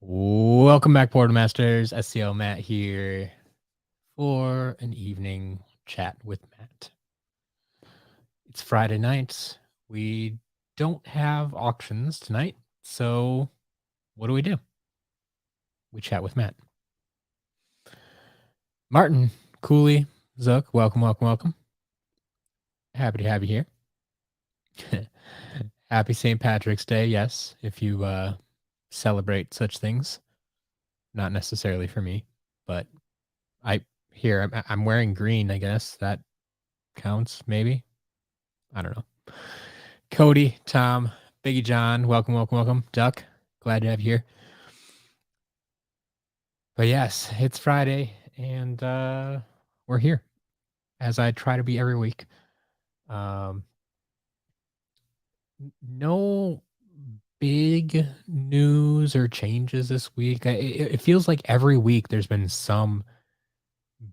Welcome back, Board Masters. SCL Matt here for an evening chat with Matt. It's Friday night. We don't have auctions tonight, so what do? We chat with Matt. Martin, Cooley, Zook, welcome. Happy to have you here. Happy St. Patrick's Day, yes, if you celebrate such things. Not necessarily for me, but I'm wearing green, I guess. That counts, maybe. I don't know. Cody, Tom, Biggie John, welcome. Duck, glad to have you here. But yes, it's Friday, and we're here, as I try to be every week. No big news or changes this week. It feels like every week there's been some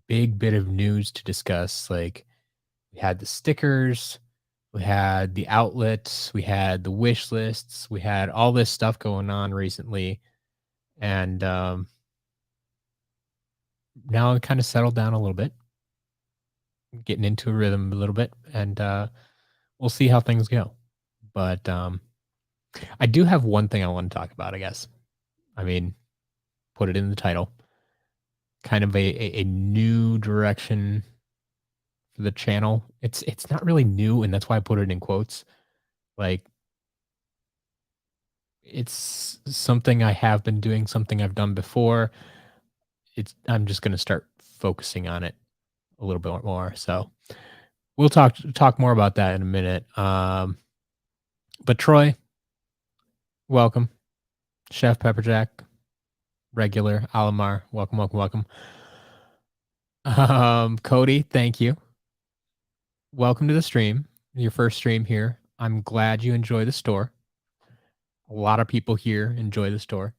big bit of news to discuss. Like, we had the stickers, we had the outlets, we had the wish lists, we had all this stuff going on recently. And now it kind of settled down a little bit, getting into a rhythm a little bit, and we'll see how things go. But I do have one thing I want to talk about, I guess. I mean, put it in the title. Kind of a new direction for the channel. It's not really new, and that's why I put it in quotes. Like, it's something I have been doing, something I've done before. I'm just going to start focusing on it a little bit more. So we'll talk more about that in a minute. But Troy, welcome. Chef Pepperjack, regular Alamar, welcome. Cody, thank you. Welcome to the stream. Your first stream here. I'm glad you enjoy the store. A lot of people here enjoy the store.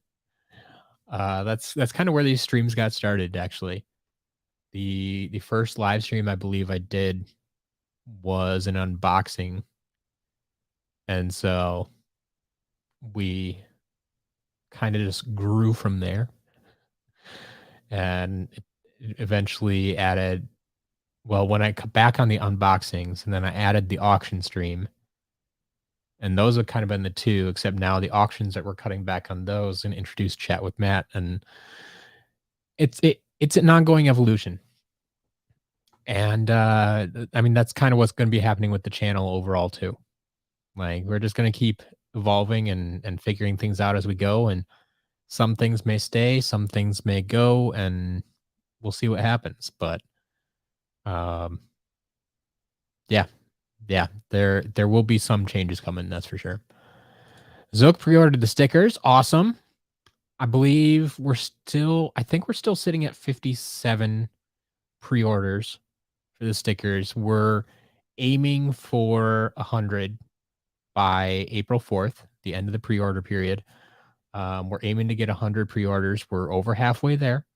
That's kind of where these streams got started, actually. The first live stream I believe I did was an unboxing. And so we kind of just grew from there. And it eventually added, well, when I cut back on the unboxings, and then I added the auction stream. And those have kind of been the two, except now the auctions that we're cutting back on those and introduce chat with Matt. And it's an ongoing evolution. And I mean, that's kind of what's going to be happening with the channel overall too. Like, we're just going to keep evolving and figuring things out as we go. And some things may stay, some things may go, and we'll see what happens. But yeah, there will be some changes coming, that's for sure. Zook pre-ordered the stickers. Awesome. I believe I think we're still sitting at 57 pre-orders for the stickers. We're aiming for 100 by April 4th, the end of the pre-order period. We're aiming to get 100 pre-orders. We're over halfway there.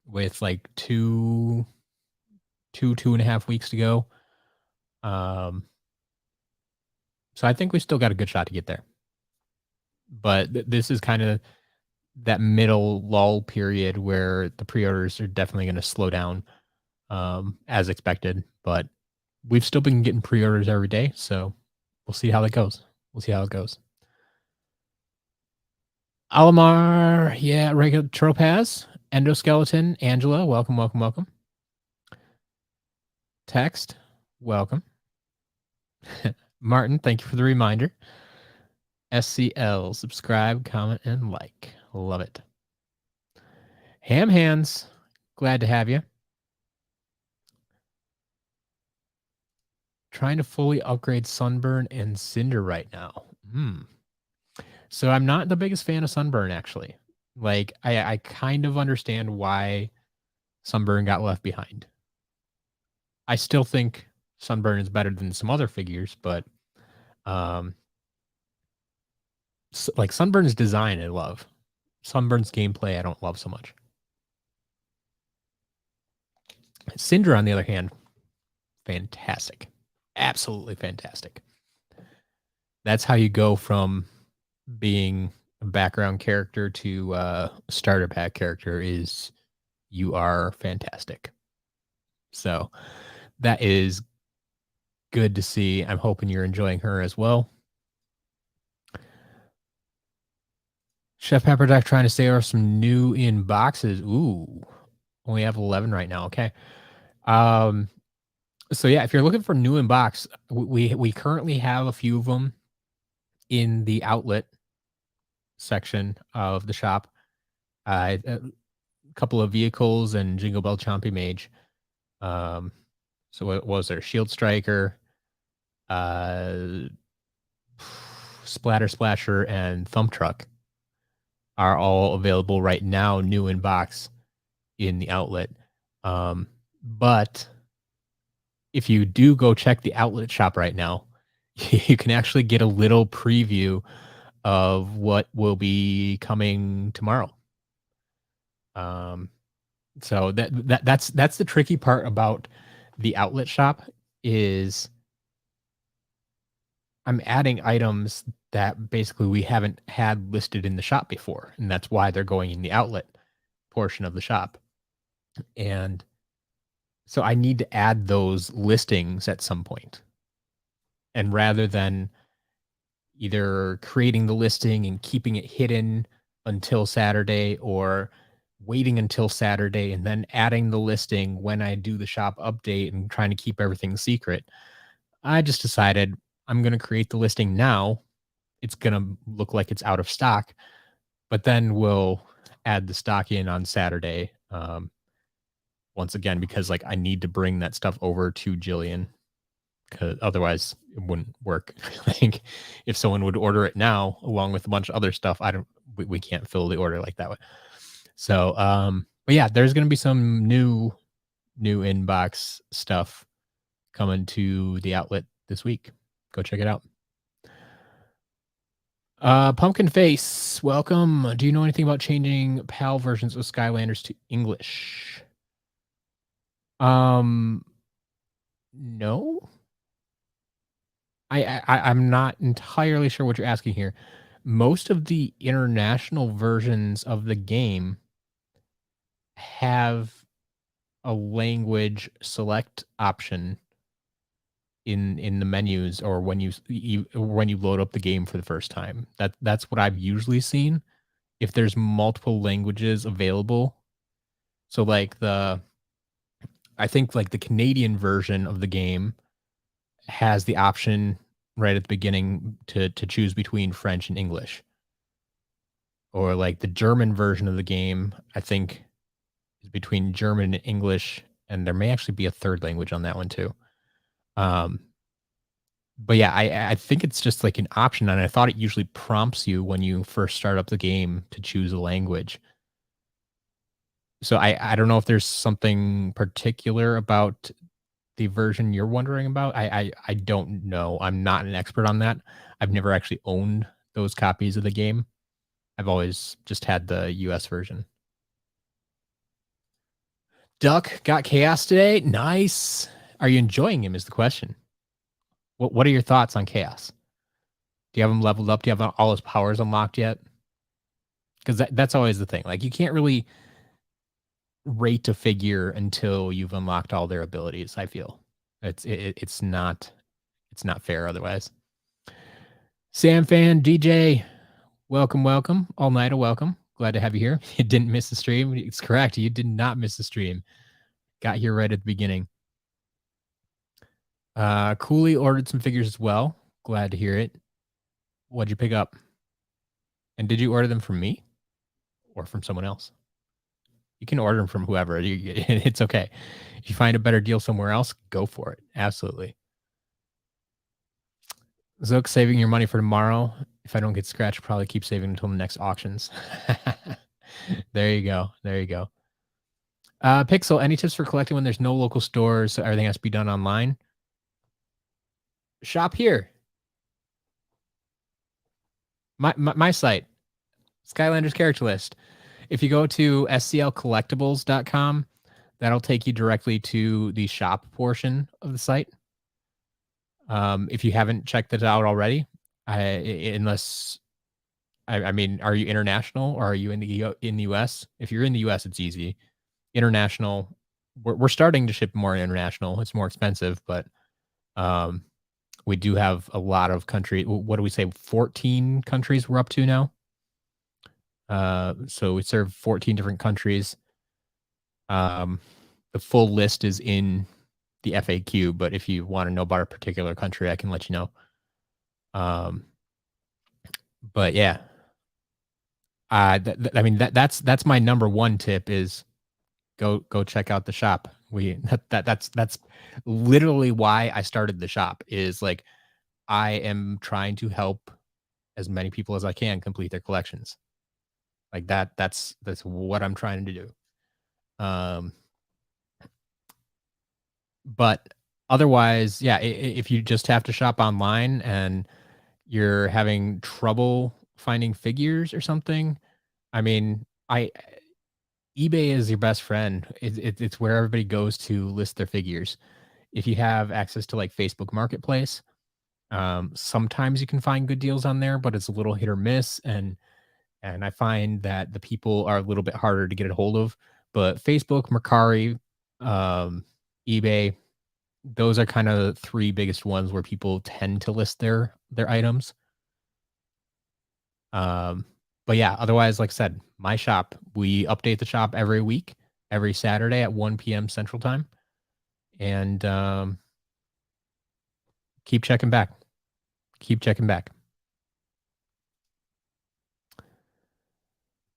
With like two and a half weeks to go. So I think we still got a good shot to get there. But this is kind of that middle lull period where the pre-orders are definitely going to slow down, as expected. But we've still been getting pre-orders every day, so we'll see how that goes. We'll see how it goes. Alamar, yeah, regular Tropaz, Endoskeleton, Angela, welcome. Text, welcome. Martin, thank you for the reminder. SCL, subscribe, comment, and like. Love it. Ham Hands, glad to have you. Trying to fully upgrade Sunburn and Cinder right now. So I'm not the biggest fan of Sunburn, actually. Like, I kind of understand why Sunburn got left behind. I still think Sunburn is better than some other figures, but like Sunburn's design, I love. Sunburn's gameplay, I don't love so much. Cinder, on the other hand, fantastic. Absolutely fantastic. That's how you go from being background character to starter pack character is you are fantastic. So that is good to see. I'm hoping you're enjoying her as well. Chef Pepper Deck trying to say are some new in boxes. Ooh, only have 11 right now. Okay. Um, so yeah, if you're looking for new in box, we currently have a few of them in the outlet section of the shop. A couple of vehicles and Jingle Bell Chompy Mage. Um, so what was there? Shield Striker, uh, Splatter Splasher, and Thump Truck are all available right now, new in box in the outlet. But if you do go check the outlet shop right now, you can actually get a little preview of what will be coming tomorrow. So that's the tricky part about the outlet shop is I'm adding items that basically we haven't had listed in the shop before, and that's why they're going in the outlet portion of the shop. And so I need to add those listings at some point. And rather than either creating the listing and keeping it hidden until Saturday or waiting until Saturday and then adding the listing when I do the shop update and trying to keep everything secret, I just decided I'm going to create the listing now. It's going to look like it's out of stock, but then we'll add the stock in on Saturday. Once again, because like I need to bring that stuff over to Jillian, because otherwise it wouldn't work. I think if someone would order it now along with a bunch of other stuff, we can't fill the order like that way. So, but yeah, there's going to be some new inbox stuff coming to the outlet this week. Go check it out. Pumpkin Face, welcome. Do you know anything about changing PAL versions of Skylanders to English? No. I'm not entirely sure what you're asking here. Most of the international versions of the game have a language select option in the menus or when you load up the game for the first time. That's what I've usually seen. If there's multiple languages available, so like I think like the Canadian version of the game has the option right at the beginning to choose between French and English. Or like the German version of the game, I think is between German and English, and there may actually be a third language on that one too. But yeah, I think it's just like an option, and I thought it usually prompts you when you first start up the game to choose a language. So I don't know if there's something particular about the version you're wondering about. I don't know. I'm not an expert on that. I've never actually owned those copies of the game. I've always just had the US version. Duck got Chaos today. Nice. Are you enjoying him is the question. What are your thoughts on Chaos? Do you have him leveled up? Do you have all his powers unlocked yet? Because that's always the thing. Like you can't really rate a figure until you've unlocked all their abilities. I feel it's not fair otherwise. Sam Fan DJ, welcome. All night, welcome. Glad to have you here. You didn't miss the stream. It's correct. You did not miss the stream. Got here right at the beginning. Cooley ordered some figures as well. Glad to hear it. What'd you pick up? And did you order them from me or from someone else? You can order them from whoever. It's okay. If you find a better deal somewhere else, go for it. Absolutely. Zook, saving your money for tomorrow. If I don't get scratched, probably keep saving until the next auctions. There you go. Pixel, any tips for collecting when there's no local stores, so everything has to be done online? Shop here. My site, Skylanders character list. If you go to sclcollectibles.com, that'll take you directly to the shop portion of the site. If you haven't checked it out already, unless I mean, are you international or are you in the US? If you're in the US, it's easy. International, we're starting to ship more international. It's more expensive, but um, we do have a lot of country. What do we say? 14 countries we're up to now. So we serve 14 different countries. Um, the full list is in the FAQ, but if you want to know about a particular country, I can let you know. But yeah, I mean that's my number one tip is go check out the shop. That's literally why I started the shop is like I am trying to help as many people as I can complete their collections. Like that's what I'm trying to do. Um, but otherwise, yeah, if you just have to shop online and you're having trouble finding figures or something, I mean, I eBay is your best friend. It's where everybody goes to list their figures. If you have access to like Facebook Marketplace, sometimes you can find good deals on there, but it's a little hit or miss. And I find that the people are a little bit harder to get a hold of. But Facebook, Mercari, eBay, those are kind of the three biggest ones where people tend to list their items. But yeah, otherwise, like I said, my shop, we update the shop every week, every Saturday at 1 p.m. Central Time. And keep checking back. Keep checking back.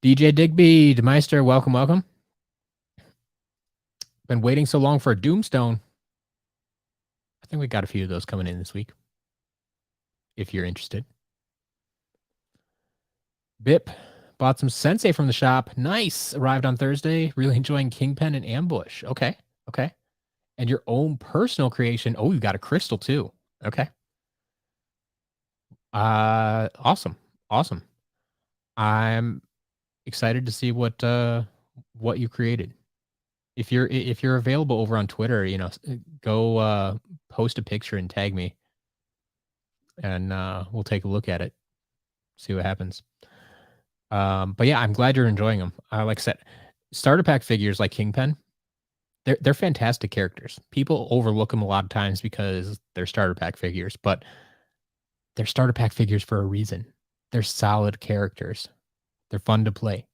DJ Digby, DeMeister, welcome, welcome. Been waiting so long for a Doomstone. I think we got a few of those coming in this week. If you're interested. Bip bought some Sensei from the shop. Nice. Arrived on Thursday. Really enjoying Kingpin and Ambush. Okay. Okay. And your own personal creation. Oh, you got a crystal too. Okay. Awesome. Awesome. I'm excited to see what you created. If you're available over on Twitter, go post a picture and tag me, and we'll take a look at it, see what happens. But yeah, I'm glad you're enjoying them. Like I said, starter pack figures like Kingpin, they're fantastic characters. People overlook them a lot of times because they're starter pack figures, but they're starter pack figures for a reason. They're solid characters. They're fun to play.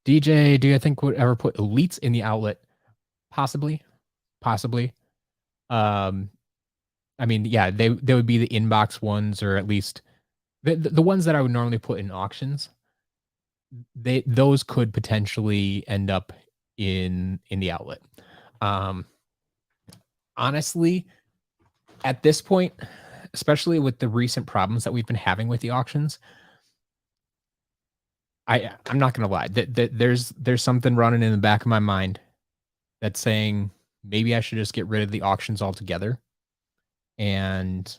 DJ, do you think would ever put elites in the outlet? Possibly, possibly. Um, I mean, yeah, they would be the inbox ones, or at least the ones that I would normally put in auctions. Those could potentially end up in the outlet. Um, honestly, at this point, especially with the recent problems that we've been having with the auctions, I'm not gonna lie. There's something running in the back of my mind that's saying maybe I should just get rid of the auctions altogether and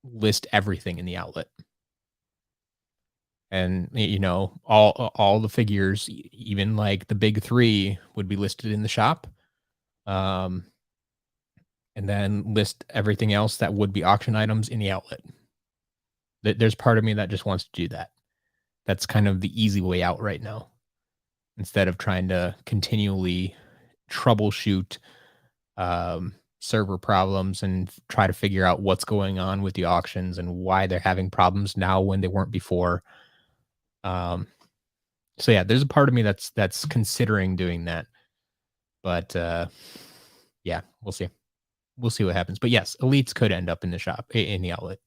list everything in the outlet. And all the figures, even like the big three, would be listed in the shop. And then list everything else that would be auction items in the outlet. There's part of me that just wants to do that. That's kind of the easy way out right now, instead of trying to continually troubleshoot server problems and try to figure out what's going on with the auctions and why they're having problems now when they weren't before. So yeah, there's a part of me that's considering doing that, but yeah, we'll see. We'll see what happens. But yes, elites could end up in the shop, in the outlet.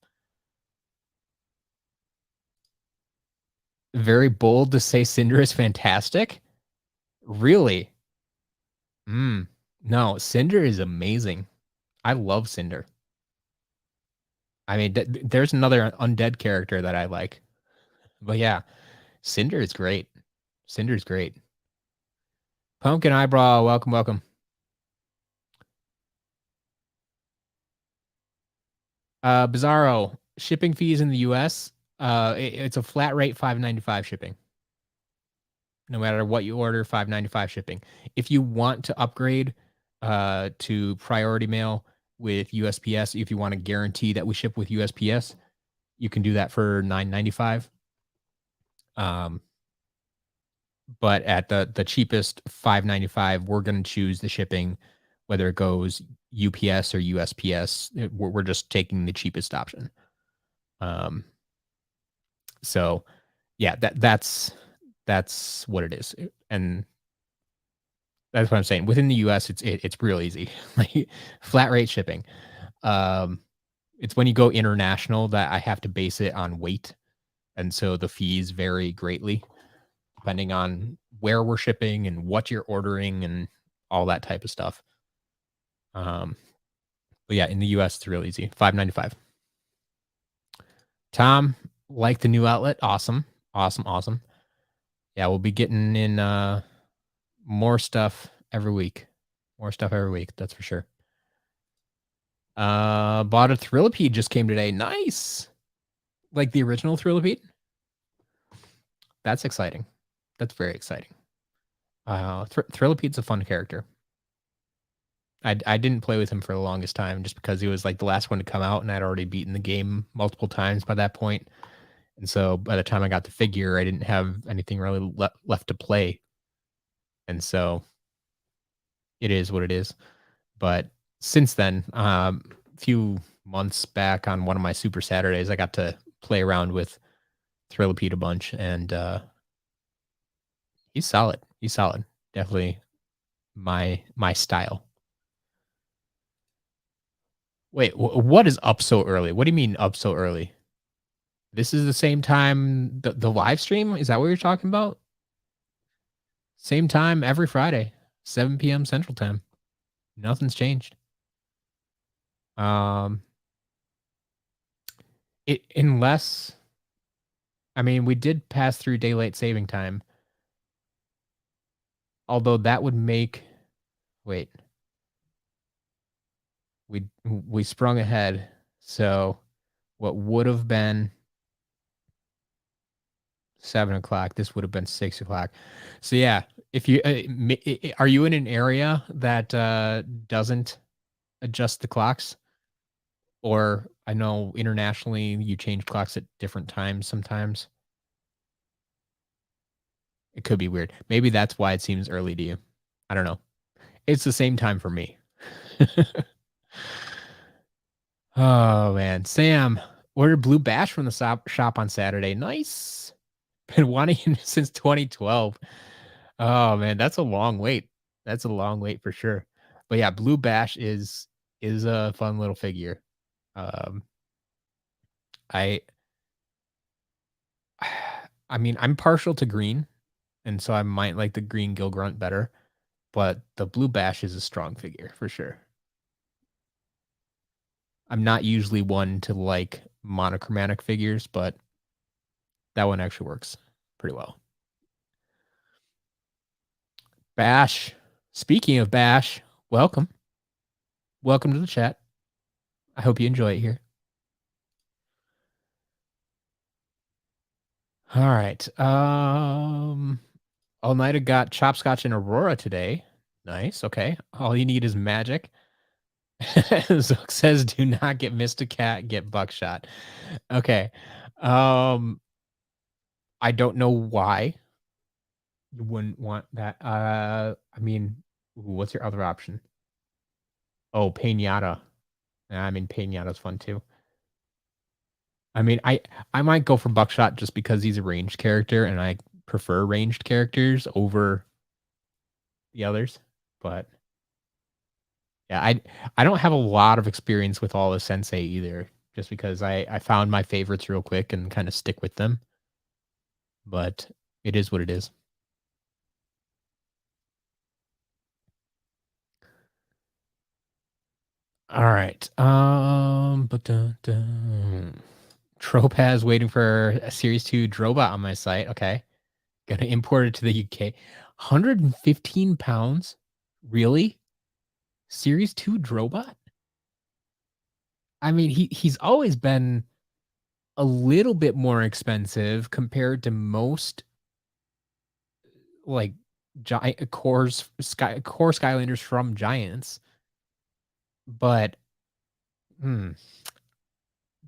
Very bold to say Cinder is fantastic. Really? No, Cinder is amazing. I love Cinder. I mean, there's another undead character that I like. But yeah, Cinder is great. Cinder's great. Pumpkin Eyebrow, welcome, welcome. Bizarro, shipping fees in the US. It's a flat rate $5.95 shipping. No matter what you order, $5.95 shipping. If you want to upgrade to priority mail with USPS, if you want to guarantee that we ship with USPS, you can do that for $9.95. But at the cheapest $5.95, we're gonna choose the shipping, whether it goes UPS or USPS. We're just taking the cheapest option. Um, so yeah, that's what it is, and that's what I'm saying. Within the US, it's real easy, like flat rate shipping. Um, it's when you go international that I have to base it on weight, and so the fees vary greatly depending on where we're shipping and what you're ordering and all that type of stuff. Um, but yeah, in the US, it's real easy. $5.95. Tom, like the new outlet. Awesome. Awesome. Awesome. Yeah, we'll be getting in more stuff every week. More stuff every week, that's for sure. Bought a Thrillipede just came today. Nice. Like the original Thrillipede. That's exciting. That's very exciting. Thrillipede's a fun character. I didn't play with him for the longest time just because he was like the last one to come out and I'd already beaten the game multiple times by that point. And so by the time I got the figure, I didn't have anything really left to play. And so it is what it is. But since then, a few months back on one of my Super Saturdays, I got to play around with Thrillipede a bunch, and he's solid. He's solid. Definitely my style. Wait, what is up so early? What do you mean up so early? This is the same time the live stream? Is that what you're talking about? Same time every Friday, 7 p.m. Central Time. Nothing's changed. It unless I mean, we did pass through daylight saving time. Although that would make wait. We sprung ahead. So what would have been 7 o'clock, this would have been 6 o'clock. So yeah, if you are you in an area that doesn't adjust the clocks? Or I know internationally you change clocks at different times sometimes. It could be weird. Maybe that's why it seems early to you. I don't know. It's the same time for me. Oh man, Sam ordered Blue Bash from the shop on Saturday. Nice. Been wanting him since 2012. Oh man, that's a long wait. That's a long wait for sure. But yeah, Blue Bash is a fun little figure. Um, I I mean, I'm partial to green, and so I might like the green Gilgrunt better, but the Blue Bash is a strong figure for sure. I'm not usually one to like monochromatic figures, but that one actually works pretty well. Bash. Speaking of Bash, welcome. Welcome to the chat. I hope you enjoy it here. All right. All Night got Chopscotch and Aurora today. Nice. Okay. All you need is magic. Zook says, "Do not get Mysticat, get Buckshot." Okay. I don't know why you wouldn't want that. I mean, what's your other option? Oh, Pinata. I mean, Pinata's fun too. I mean, I might go for Buckshot just because he's a ranged character, and I prefer ranged characters over the others. But yeah, I don't have a lot of experience with all the Sensei either, just because I found my favorites real quick and kind of stick with them. But it is what it is. All right. Tropaz waiting for a Series 2 Drobot on my site. Okay. Gonna import it to the UK. 115 pounds? Really? Series 2 Drobot? I mean, he's always been a little bit more expensive compared to most like giant core Skylanders from Giants. But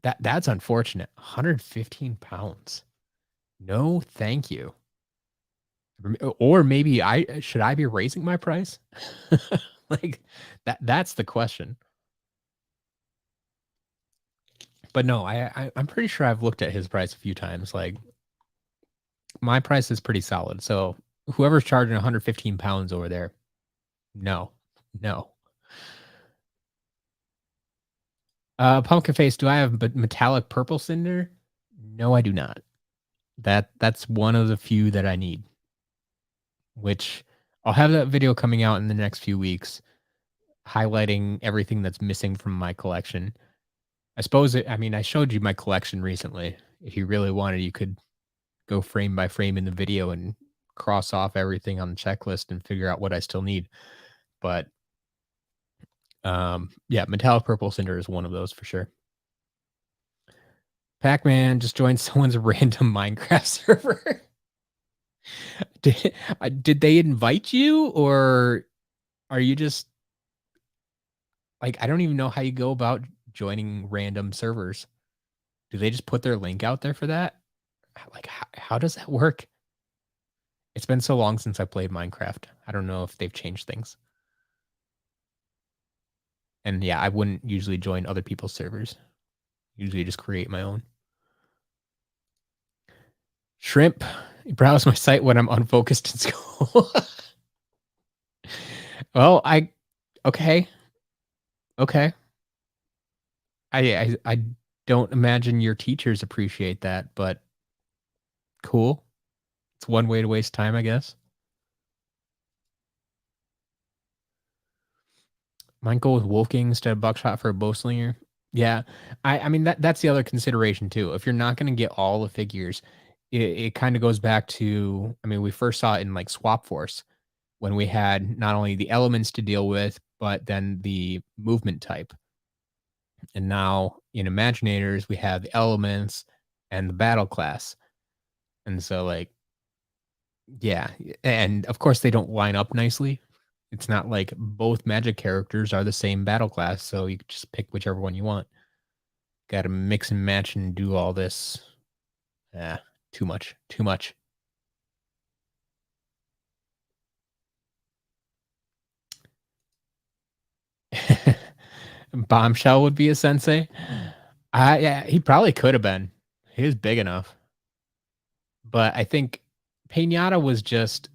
That's unfortunate. 115 pounds. No, thank you. Or maybe I should I be raising my price? Like that's the question. But no, I'm pretty sure I've looked at his price a few times. Like my price is pretty solid. So whoever's charging 115 pounds over there, no, no. Pumpkin face, do I have metallic purple cinder? No, I do not. That's one of the few that I need, which I'll have that video coming out in the next few weeks, highlighting everything that's missing from my collection. I mean, I showed you my collection recently. If you really wanted, you could go frame by frame in the video and cross off everything on the checklist and figure out what I still need. But yeah, metallic purple cinder is one of those for sure. Pac-Man just joined someone's random Minecraft server. Did they invite you, or are you just like, I don't even know how you go about joining random servers. Do they just put their link out there for that? Like, how does that work? It's been so long since I played Minecraft. I don't know if they've changed things. And yeah, I wouldn't usually join other people's servers. Usually just create my own. Shrimp, browse my site when I'm unfocused in school. Well, okay. Okay. I don't imagine your teachers appreciate that, but cool. It's one way to waste time, I guess. Might go with Wolfgang instead of Buckshot for a Bowslinger. Yeah. I mean that's the other consideration too. If you're not gonna get all the figures, it kind of goes back to, I mean, we first saw it in like Swap Force when we had not only the elements to deal with, but then the movement type. And now in Imaginators, we have the elements and the battle class. And so, like, yeah. And of course, they don't line up nicely. It's not like both magic characters are the same battle class. So you just pick whichever one you want. Got to mix and match and do all this. Too much. Too much. Bombshell would be a sensei. Yeah, he probably could have been. He was big enough. But I think Pinata was just,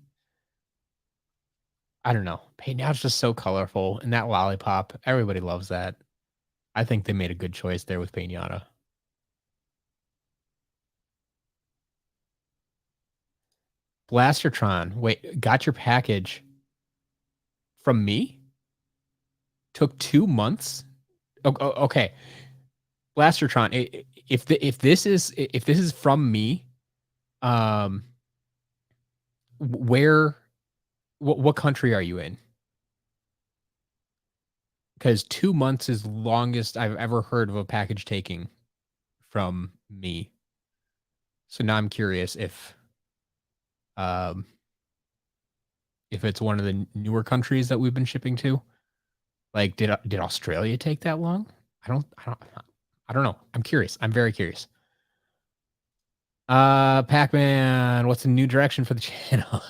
I don't know. Pinata's just so colorful. And that lollipop, everybody loves that. I think they made a good choice there with Pinata. Blastertron, wait, got your package from me? Took 2 months? Okay. Blastertron, if this is from me, um, where, what country are you in? Because 2 months is longest I've ever heard of a package taking from me. So now I'm curious um, if it's one of the newer countries that we've been shipping to. Like, did Australia take that long? I don't know. I'm curious. I'm very curious. Pac-Man, what's a new direction for the channel?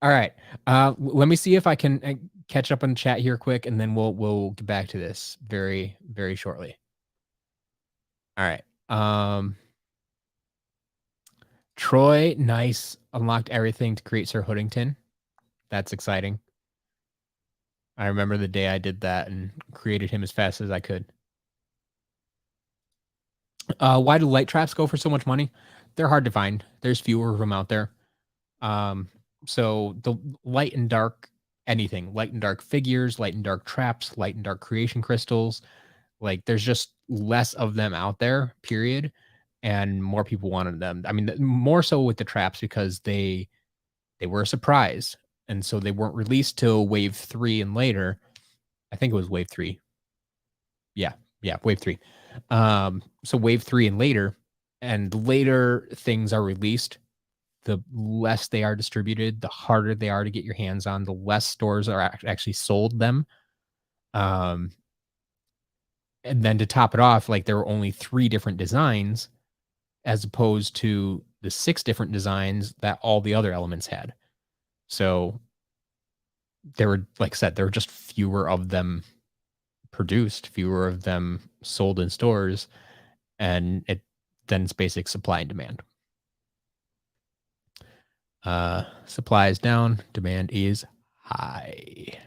All right. Let me see if I can catch up on chat here quick, and then we'll get back to this very, very shortly. All right. Troy, nice. Unlocked everything to create Sir Hoodington. That's exciting. I remember the day I did that and created him as fast as I could. Why do light traps go for so much money? They're hard to find. There's fewer of them out there. So the light and dark anything, light and dark figures, light and dark traps, light and dark creation crystals, like there's just less of them out there, period. And more people wanted them. I mean, more so with the traps because they were a surprise. And so they weren't released till wave 3 and later. I think it was wave 3. Yeah, wave 3. So wave 3 and later, and later things are released, the less they are distributed, the harder they are to get your hands on, the less stores are actually sold them. And then to top it off, like there were only 3 different designs as opposed to the 6 different designs that all the other elements had. So there were, like I said, there were just fewer of them produced, fewer of them sold in stores, and then it's basic supply and demand. Supply is down, demand is high.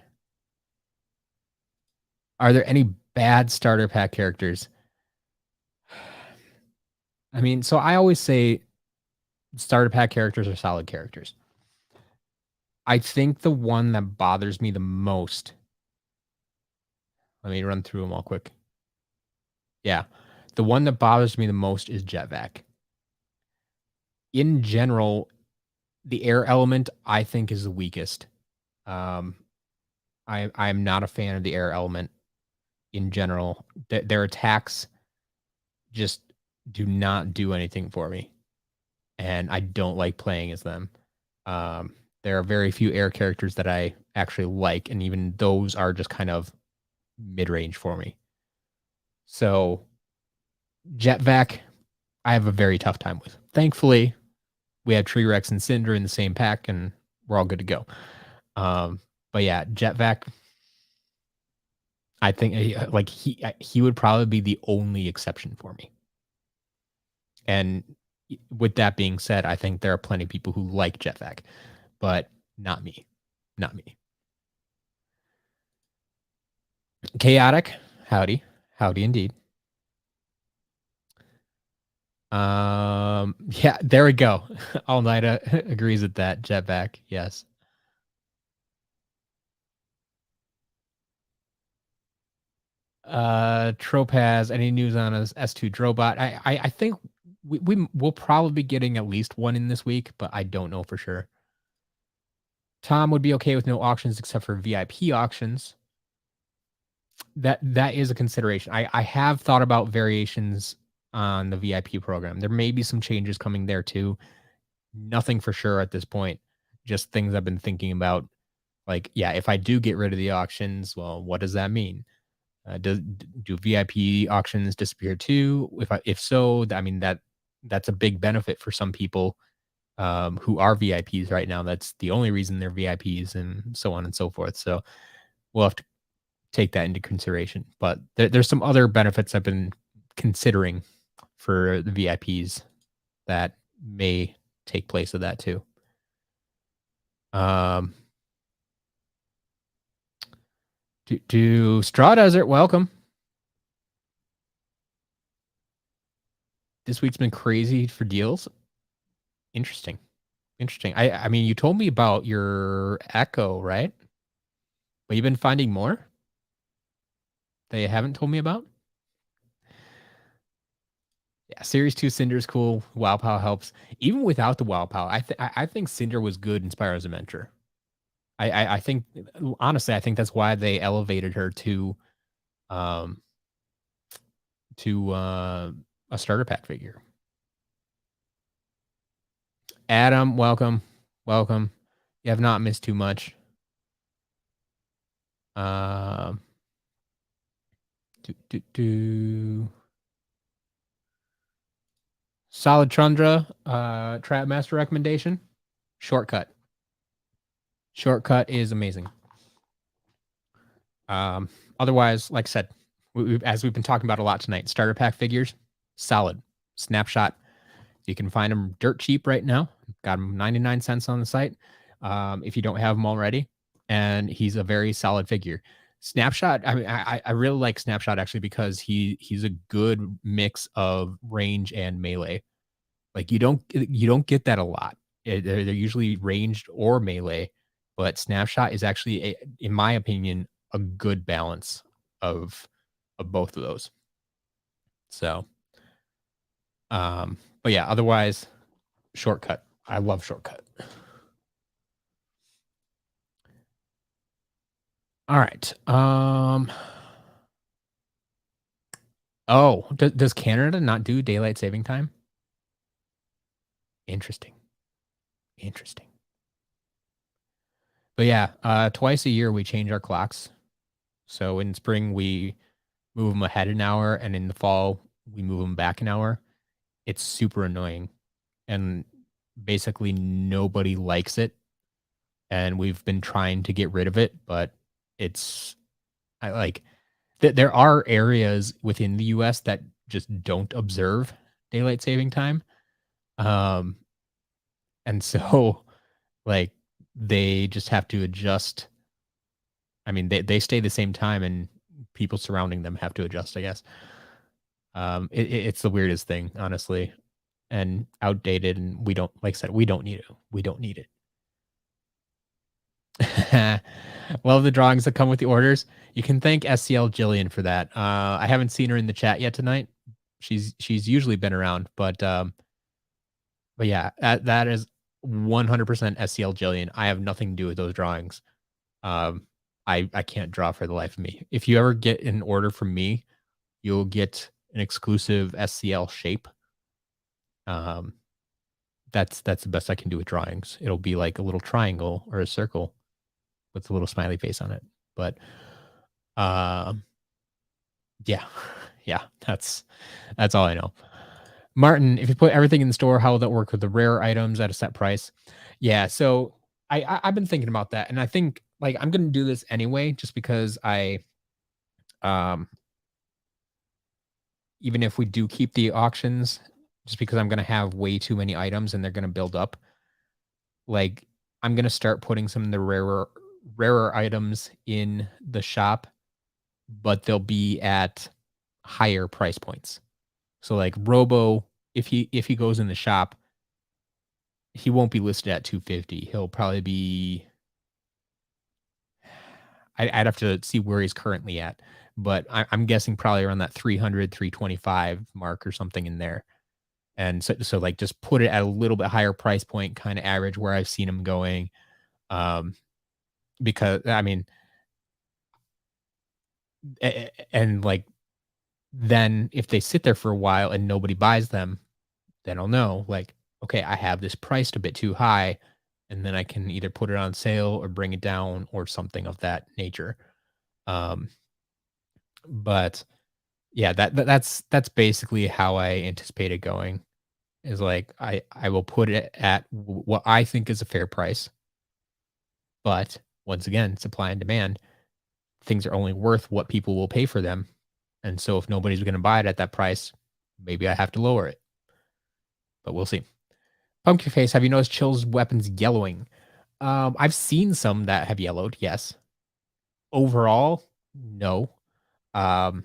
Are there any bad starter pack characters? I mean, so I always say starter pack characters are solid characters. I think the one that bothers me the most, let me run through them all quick. Yeah. The one that bothers me the most is Jetvac. In general, the air element I think is the weakest. Um, I'm not a fan of the air element in general. Their attacks just do not do anything for me, and I don't like playing as them. Um, there are very few air characters that I actually like, and even those are just kind of mid range for me. So Jetvac, I have a very tough time with. Thankfully, we have Tree Rex and Cinder in the same pack, and we're all good to go. But yeah, Jetvac, I think like he would probably be the only exception for me. And with that being said, I think there are plenty of people who like Jetvac, but not me. Not me. Chaotic, howdy. Howdy indeed. Yeah, there we go. All Night agrees with that. Jetpack, yes. Tropaz, any news on us S2 Drobot? I think we'll probably be getting at least one in this week, but I don't know for sure. Tom would be okay with no auctions except for VIP auctions. That is a consideration. I have thought about variations on the VIP program. There may be some changes coming there too. Nothing for sure at this point. Just things I've been thinking about. Like, yeah, if I do get rid of the auctions, well, what does that mean? Do VIP auctions disappear too? If so, I mean that's a big benefit for some people who are VIPs right now. That's the only reason they're VIPs, and so on and so forth. So we'll have to take that into consideration. But there's some other benefits I've been considering for the VIPs that may take place of that too. Um, to Straw Desert, welcome. This week's been crazy for deals. Interesting. Interesting. I mean, you told me about your Echo, right? But you've been finding more that you haven't told me about? Yeah, Series 2 Cinder is cool. Wow Pow helps. Even without the Wow Pow, I think Cinder was good in Spyro's Adventure. I think honestly, I think that's why they elevated her um to a starter pack figure. Adam, welcome. Welcome. You have not missed too much. Um Solid Trundra, Trap Master recommendation. Shortcut. Shortcut is amazing. Otherwise, like I said, as we've been talking about a lot tonight, starter pack figures, solid. Snapshot, you can find them dirt cheap right now. Got them 99 cents on the site if you don't have them already. And he's a very solid figure. Snapshot, I mean, I really like Snapshot actually because he's a good mix of range and melee. Like you don't get that a lot. They're usually ranged or melee, but Snapshot is actually, in my opinion, a good balance of both of those. So, but yeah, otherwise, Shortcut. I love Shortcut. All right. Oh, does Canada not do daylight saving time? Interesting. Interesting. But yeah, twice a year we change our clocks. So in spring move them ahead an hour, and in the fall, we move them back an hour. It's super annoying, and basically nobody likes it, and we've been trying to get rid of it, but it's I like there are areas within the US that just don't observe daylight saving time. Um, and so, like, they just have to adjust. I mean, they stay the same time and people surrounding them have to adjust, I guess. It's the weirdest thing, honestly, and outdated, and we don't like I said, we don't need it. We don't need it. Well, the drawings that come with the orders. You can thank SCL Jillian for that. I haven't seen her in the chat yet tonight. She's usually been around, but yeah, that is 100% SCL Jillian. I have nothing to do with those drawings. Um, I can't draw for the life of me. If you ever get an order from me, you'll get an exclusive SCL shape. Um, that's the best I can do with drawings. It'll be like a little triangle or a circle with a little smiley face on it. But um, yeah, yeah, that's all I know. Martin, if you put everything in the store, how will that work with the rare items at a set price? Yeah, so I've been thinking about that, and I think like I'm gonna do this anyway, just because um even if we do keep the auctions, just because I'm gonna have way too many items and they're gonna build up. Like I'm gonna start putting some of the rarer items in the shop, but they'll be at higher price points. So like Robo, if he goes in the shop, he won't be listed at 250. He'll probably be I'd have to see where he's currently at, but I'm guessing probably around that 300, 325 mark or something in there. And so like just put it at a little bit higher price point, kind of average where I've seen him going. Um, because I mean, and like then if they sit there for a while and nobody buys them, then I'll know like, okay, I have this priced a bit too high, and then I can either put it on sale or bring it down or something of that nature. Um, but yeah, that's basically how I anticipate it going. Is like I will put it at what I think is a fair price, but once again, supply and demand. Things are only worth what people will pay for them, and so if nobody's going to buy it at that price, maybe I have to lower it. But we'll see. Pumpkin Face, have you noticed Chill's weapons yellowing? I've seen some that have yellowed. Yes. Overall, no. Um,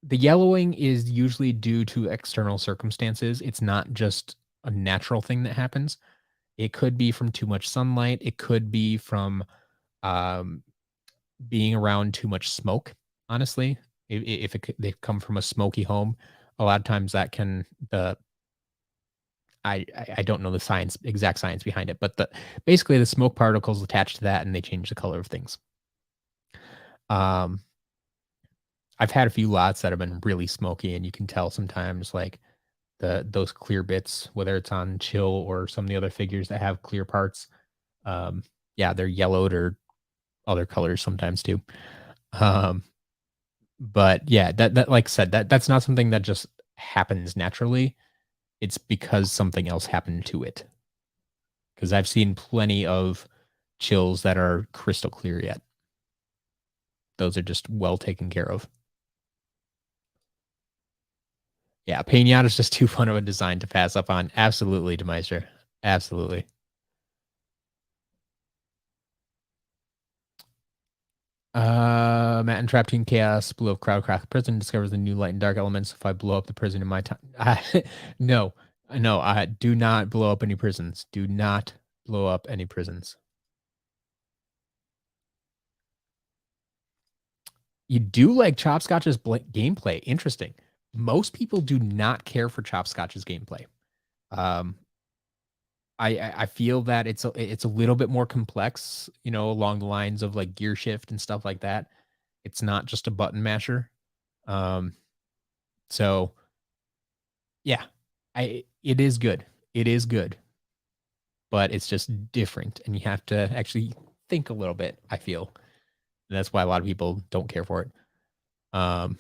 the yellowing is usually due to external circumstances. It's not just a natural thing that happens. It could be from too much sunlight. It could be from um, being around too much smoke. Honestly, if they come from a smoky home, a lot of times that can the I don't know the exact science behind it, but basically the smoke particles attach to that and they change the color of things. Um, I've had a few lots that have been really smoky, and you can tell sometimes like those clear bits, whether it's on Chill or some of the other figures that have clear parts. Um, yeah, they're yellowed or other colors sometimes too. Um, but yeah, that like I said, that's not something that just happens naturally. It's because something else happened to it. Because I've seen plenty of chills that are crystal clear yet. Those are just well taken care of. Yeah, Pinata's just too fun of a design to pass up on. Absolutely, Demeister. Absolutely. Matt and Trapped Team Chaos blew up Crowd Crack Prison, discovers the new light and dark elements. If I blow up the prison in my time, no, no, I do not blow up any prisons. Do not blow up any prisons. You do like Chopscotch's gameplay. Interesting. Most people do not care for Chopscotch's gameplay. Um, I feel that it's a little bit more complex, along the lines of like gear shift and stuff like that. It's not just a button masher. Um, so yeah, it is good. It is good, but it's just different, and you have to actually think a little bit. I feel and that's why a lot of people don't care for it. Um,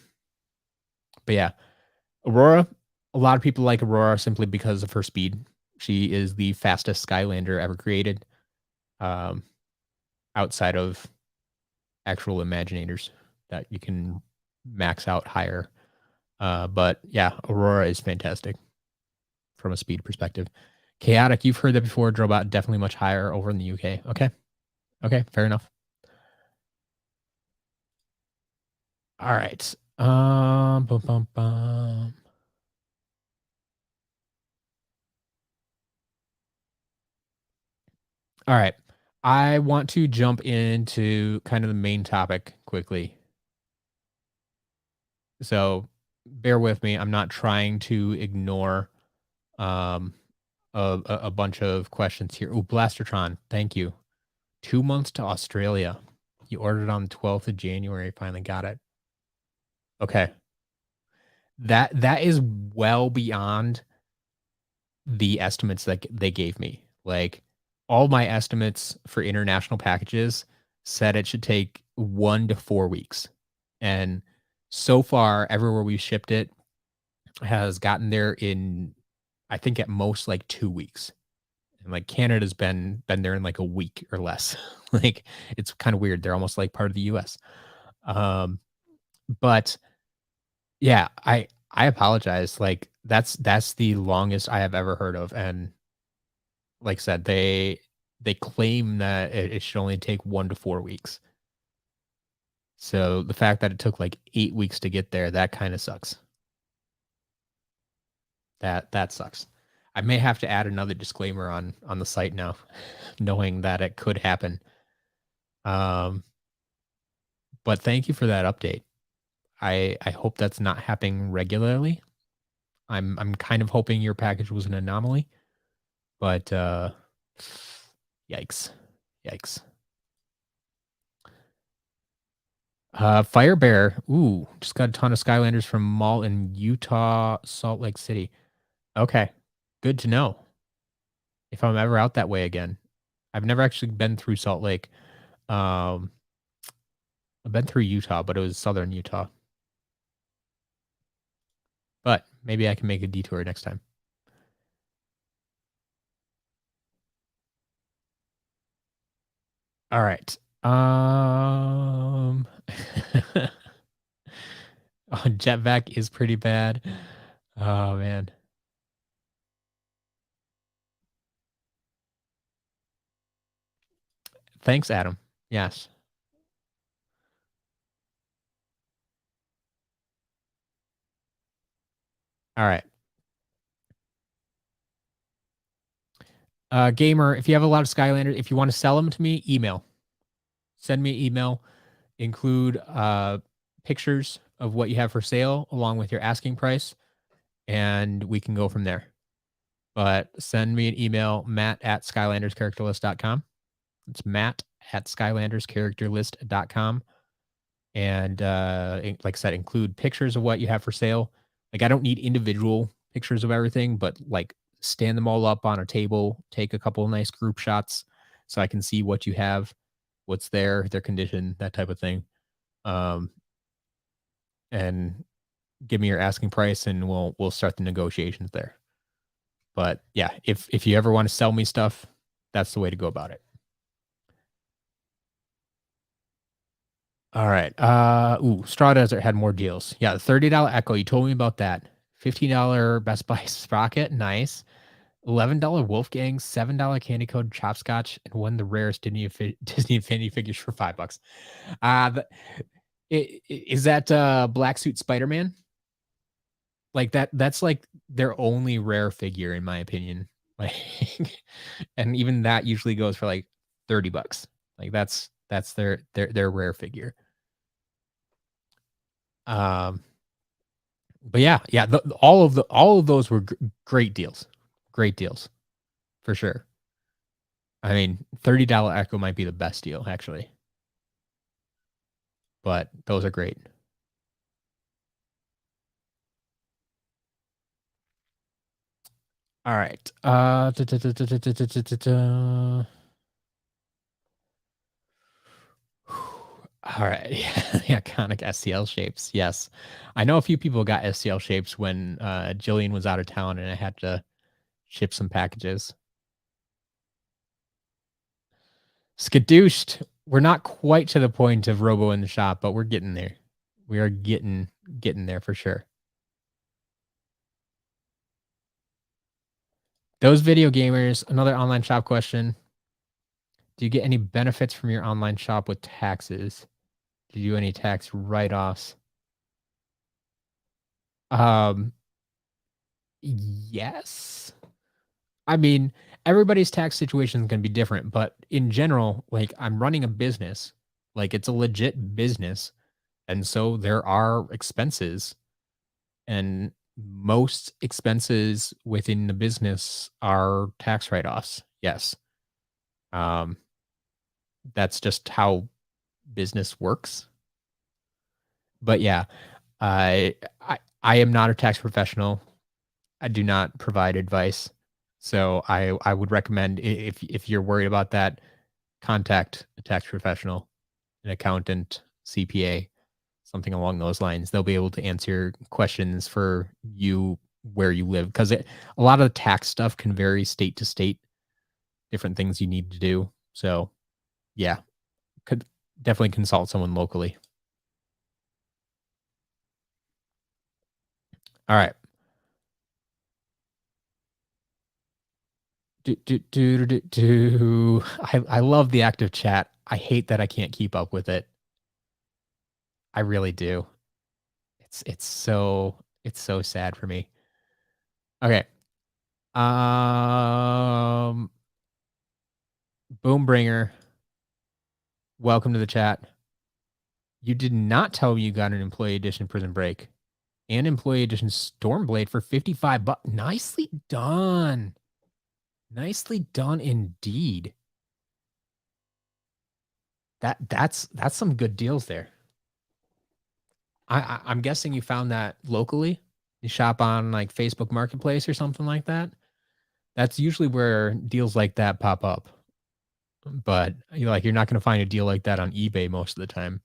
But yeah, Aurora, a lot of people like Aurora simply because of her speed. She is the fastest Skylander ever created, um, outside of actual Imaginators that you can max out higher. But yeah, Aurora is fantastic from a speed perspective. Chaotic, you've heard that before. Drobot definitely much higher over in the UK. Okay. Okay. Fair enough. All right. Bum, bum, bum. All right. I want to jump into kind of the main topic quickly. So bear with me. I'm not trying to ignore um a bunch of questions here. Oh, Blastertron, thank you. 2 months to Australia. You ordered on the 12th of January, finally got it. Okay. That is well beyond the estimates that they gave me. Like all my estimates for international packages said it should take 1 to 4 weeks. And so far, everywhere we've shipped it has gotten there in, I think at most like 2 weeks. And like Canada's been there in like a week or less. Like it's kind of weird. They're almost like part of the US. Um, but yeah, I apologize. Like that's the longest I have ever heard of. And like I said, they claim that it should only take 1 to 4 weeks. So the fact that it took like 8 weeks to get there, that kind of sucks. That sucks. I may have to add another disclaimer on the site now, knowing that it could happen. Um, but thank you for that update. I hope that's not happening regularly. I'm kind of hoping your package was an anomaly, but yikes. Yikes. Fire Bear. Ooh, just got a ton of Skylanders from mall in Utah, Salt Lake City. Okay. Good to know. If I'm ever out that way again. I've never actually been through Salt Lake. Um, I've been through Utah, but it was southern Utah. But maybe I can make a detour next time. All right. Oh, Jetvac is pretty bad. Oh man. Thanks, Adam. Yes. All right. Gamer, if you have a lot of Skylanders, if you want to sell them to me, email. Send me an email. Include pictures of what you have for sale along with your asking price, and we can go from there. But send me an email, matt@skylanderscharacterlist.com. It's matt@skylanderscharacterlist.com. And like I said, include pictures of what you have for sale. Like I don't need individual pictures of everything, but like stand them all up on a table, take a couple of nice group shots so I can see what you have, what's there, their condition, that type of thing. Um, and give me your asking price and we'll start the negotiations there. But yeah, if you ever want to sell me stuff, that's the way to go about it. All right. Straw Desert had more deals. Yeah, the $30 Echo. You told me about that. $15 Best Buy Sprocket. Nice. $11 Wolfgang, $7 Candy Code Chopscotch, and one of the rarest Disney Infinity figures for $5. Uh, is that Black Suit Spider-Man? Like that's like their only rare figure in my opinion. Like and even that usually goes for like $30. Like that's their rare figure. Um but yeah, all of those were great deals. Great deals for sure. I mean, $30 Echo might be the best deal actually, but those are great. All right. All right. Yeah, the iconic STL shapes. Yes. I know a few people got STL shapes when Jillian was out of town and I had to ship some packages. Skadooshed. We're not quite to the point of Robo in the shop, but we're getting there. We are getting there for sure. Those video gamers, another online shop question. Do you get any benefits from your online shop with taxes? Do you do any tax write-offs? Um, yes. I mean, everybody's tax situation is going to be different, but in general, like I'm running a business, like it's a legit business. And so there are expenses, and most expenses within the business are tax write-offs. Yes. Um, that's just how business works. But yeah, I am not a tax professional. I do not provide advice. So I would recommend if you're worried about that, contact a tax professional, an accountant, CPA, something along those lines. They'll be able to answer questions for you where you live because a lot of the tax stuff can vary state to state, different things you need to do. So yeah, could definitely consult someone locally. All right. I love the active chat. I hate that I can't keep up with it. I really do. It's so sad for me. Okay. Um Boombringer, welcome to the chat. You did not tell me you got an employee edition Prison Break and employee edition Stormblade for 55 bucks. Nicely done. Nicely done indeed. That's some good deals there. I'm guessing you found that locally. You shop on like Facebook Marketplace or something like that. That's usually where deals like that pop up. But you're not going to find a deal like that on eBay most of the time.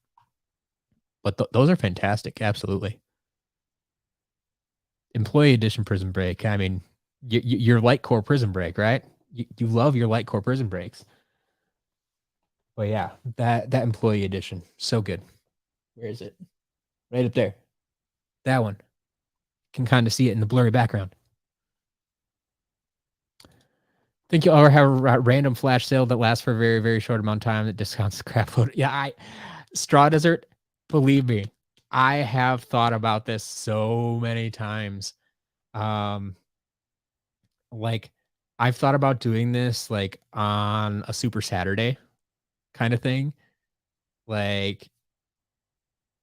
But those are fantastic. Absolutely. Employee edition Prison Break. I mean, your light core Prison Break, right? You love your light core Prison Breaks. But yeah, that employee edition, so good. Where is it? Right up there. That one. Can kind of see it in the blurry background. Think you'll ever have a random flash sale that lasts for a very, very short amount of time that discounts the crap load? Yeah, Straw Desert, believe me, I have thought about this so many times. Like I've thought about doing this like on a Super Saturday kind of thing. Like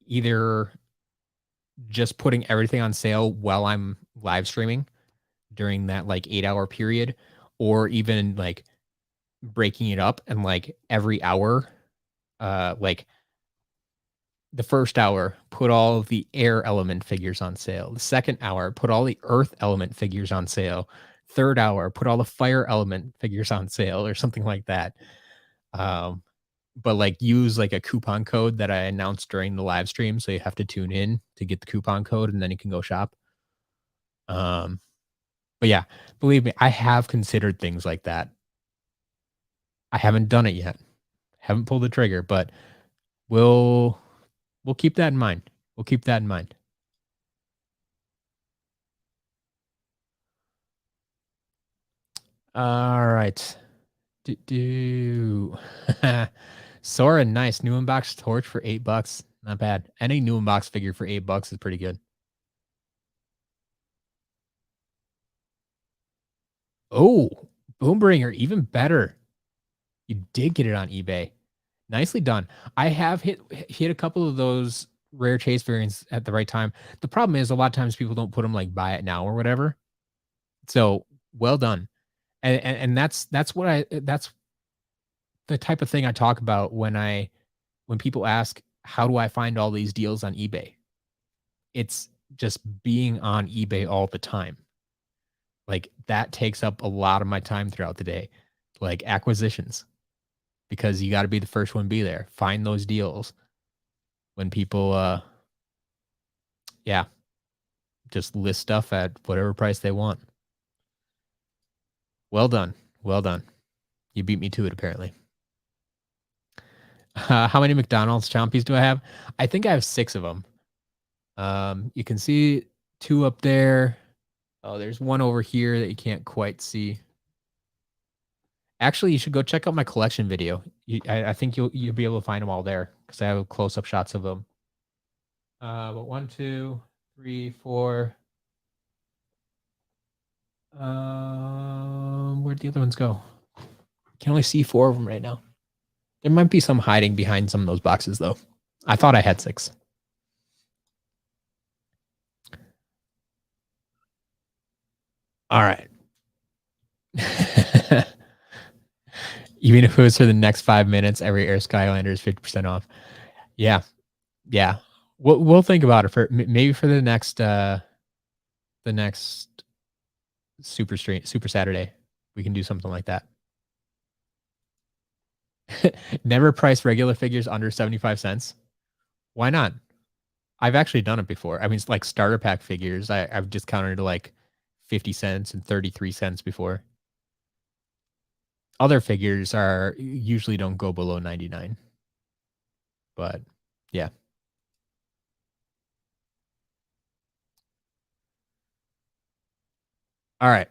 either just putting everything on sale while I'm live streaming during that like 8-hour period, or even like breaking it up and like every hour, like the first hour, put all of the air element figures on sale. The second hour, put all the earth element figures on sale. Third hour, put all the fire element figures on sale or something like that. Um, but like use like a coupon code that I announced during the live stream. So you have to tune in to get the coupon code and then you can go shop. But yeah, believe me, I have considered things like that. I haven't done it yet. Haven't pulled the trigger, but we'll keep that in mind. We'll keep that in mind. All right. Do Sora, nice. New unbox torch for $8. Not bad. Any new unbox figure for $8 is pretty good. Oh, Boombringer, even better. You did get it on eBay. Nicely done. I have hit a couple of those rare chase variants at the right time. The problem is a lot of times people don't put them like buy it now or whatever. So well done. And that's the type of thing I talk about when people ask how do I find all these deals on eBay? It's just being on eBay all the time. Like that takes up a lot of my time throughout the day. Like acquisitions, because you got to be the first one to be there. Find those deals. when people, yeah, just list stuff at whatever price they want. Well done. Well done. You beat me to it, apparently. How many McDonald's Chompies do I have? I think I have 6 of them. You can see 2 up there. Oh, there's one over here that you can't quite see. Actually, you should go check out my collection video. I think you'll be able to find them all there because I have close-up shots of them. But 1, 2, 3, 4. Where'd the other ones go? Can only see 4 of them right now. There might be some hiding behind some of those boxes, though. I thought I had 6. All right. Even if it was for the next 5 minutes, every Air Skylander is 50% off. Yeah. Yeah. We'll think about it for maybe for the next Super Saturday. We can do something like that. Never price regular figures under 75 cents. Why not? I've actually done it before. I mean, it's like starter pack figures. I've discounted to like 50 cents and 33 cents before. Other figures are usually don't go below 99. But yeah. All right.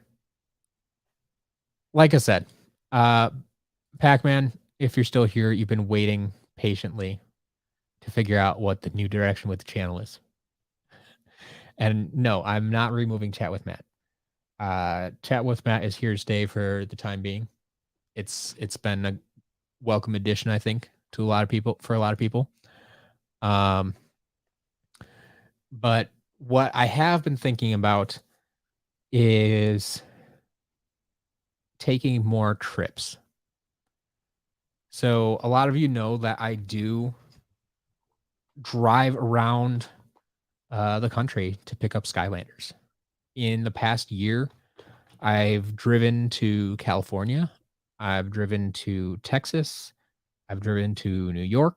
Like I said, Pac-Man, if you're still here, you've been waiting patiently to figure out what the new direction with the channel is. And no, I'm not removing Chat with Matt. Chat with Matt is here to stay for the time being. It's been a welcome addition, I think, to a lot of people. But what I have been thinking about is taking more trips. So a lot of you know that I do drive around the country to pick up Skylanders. In the past year, I've driven to California. I've driven to Texas. I've driven to New York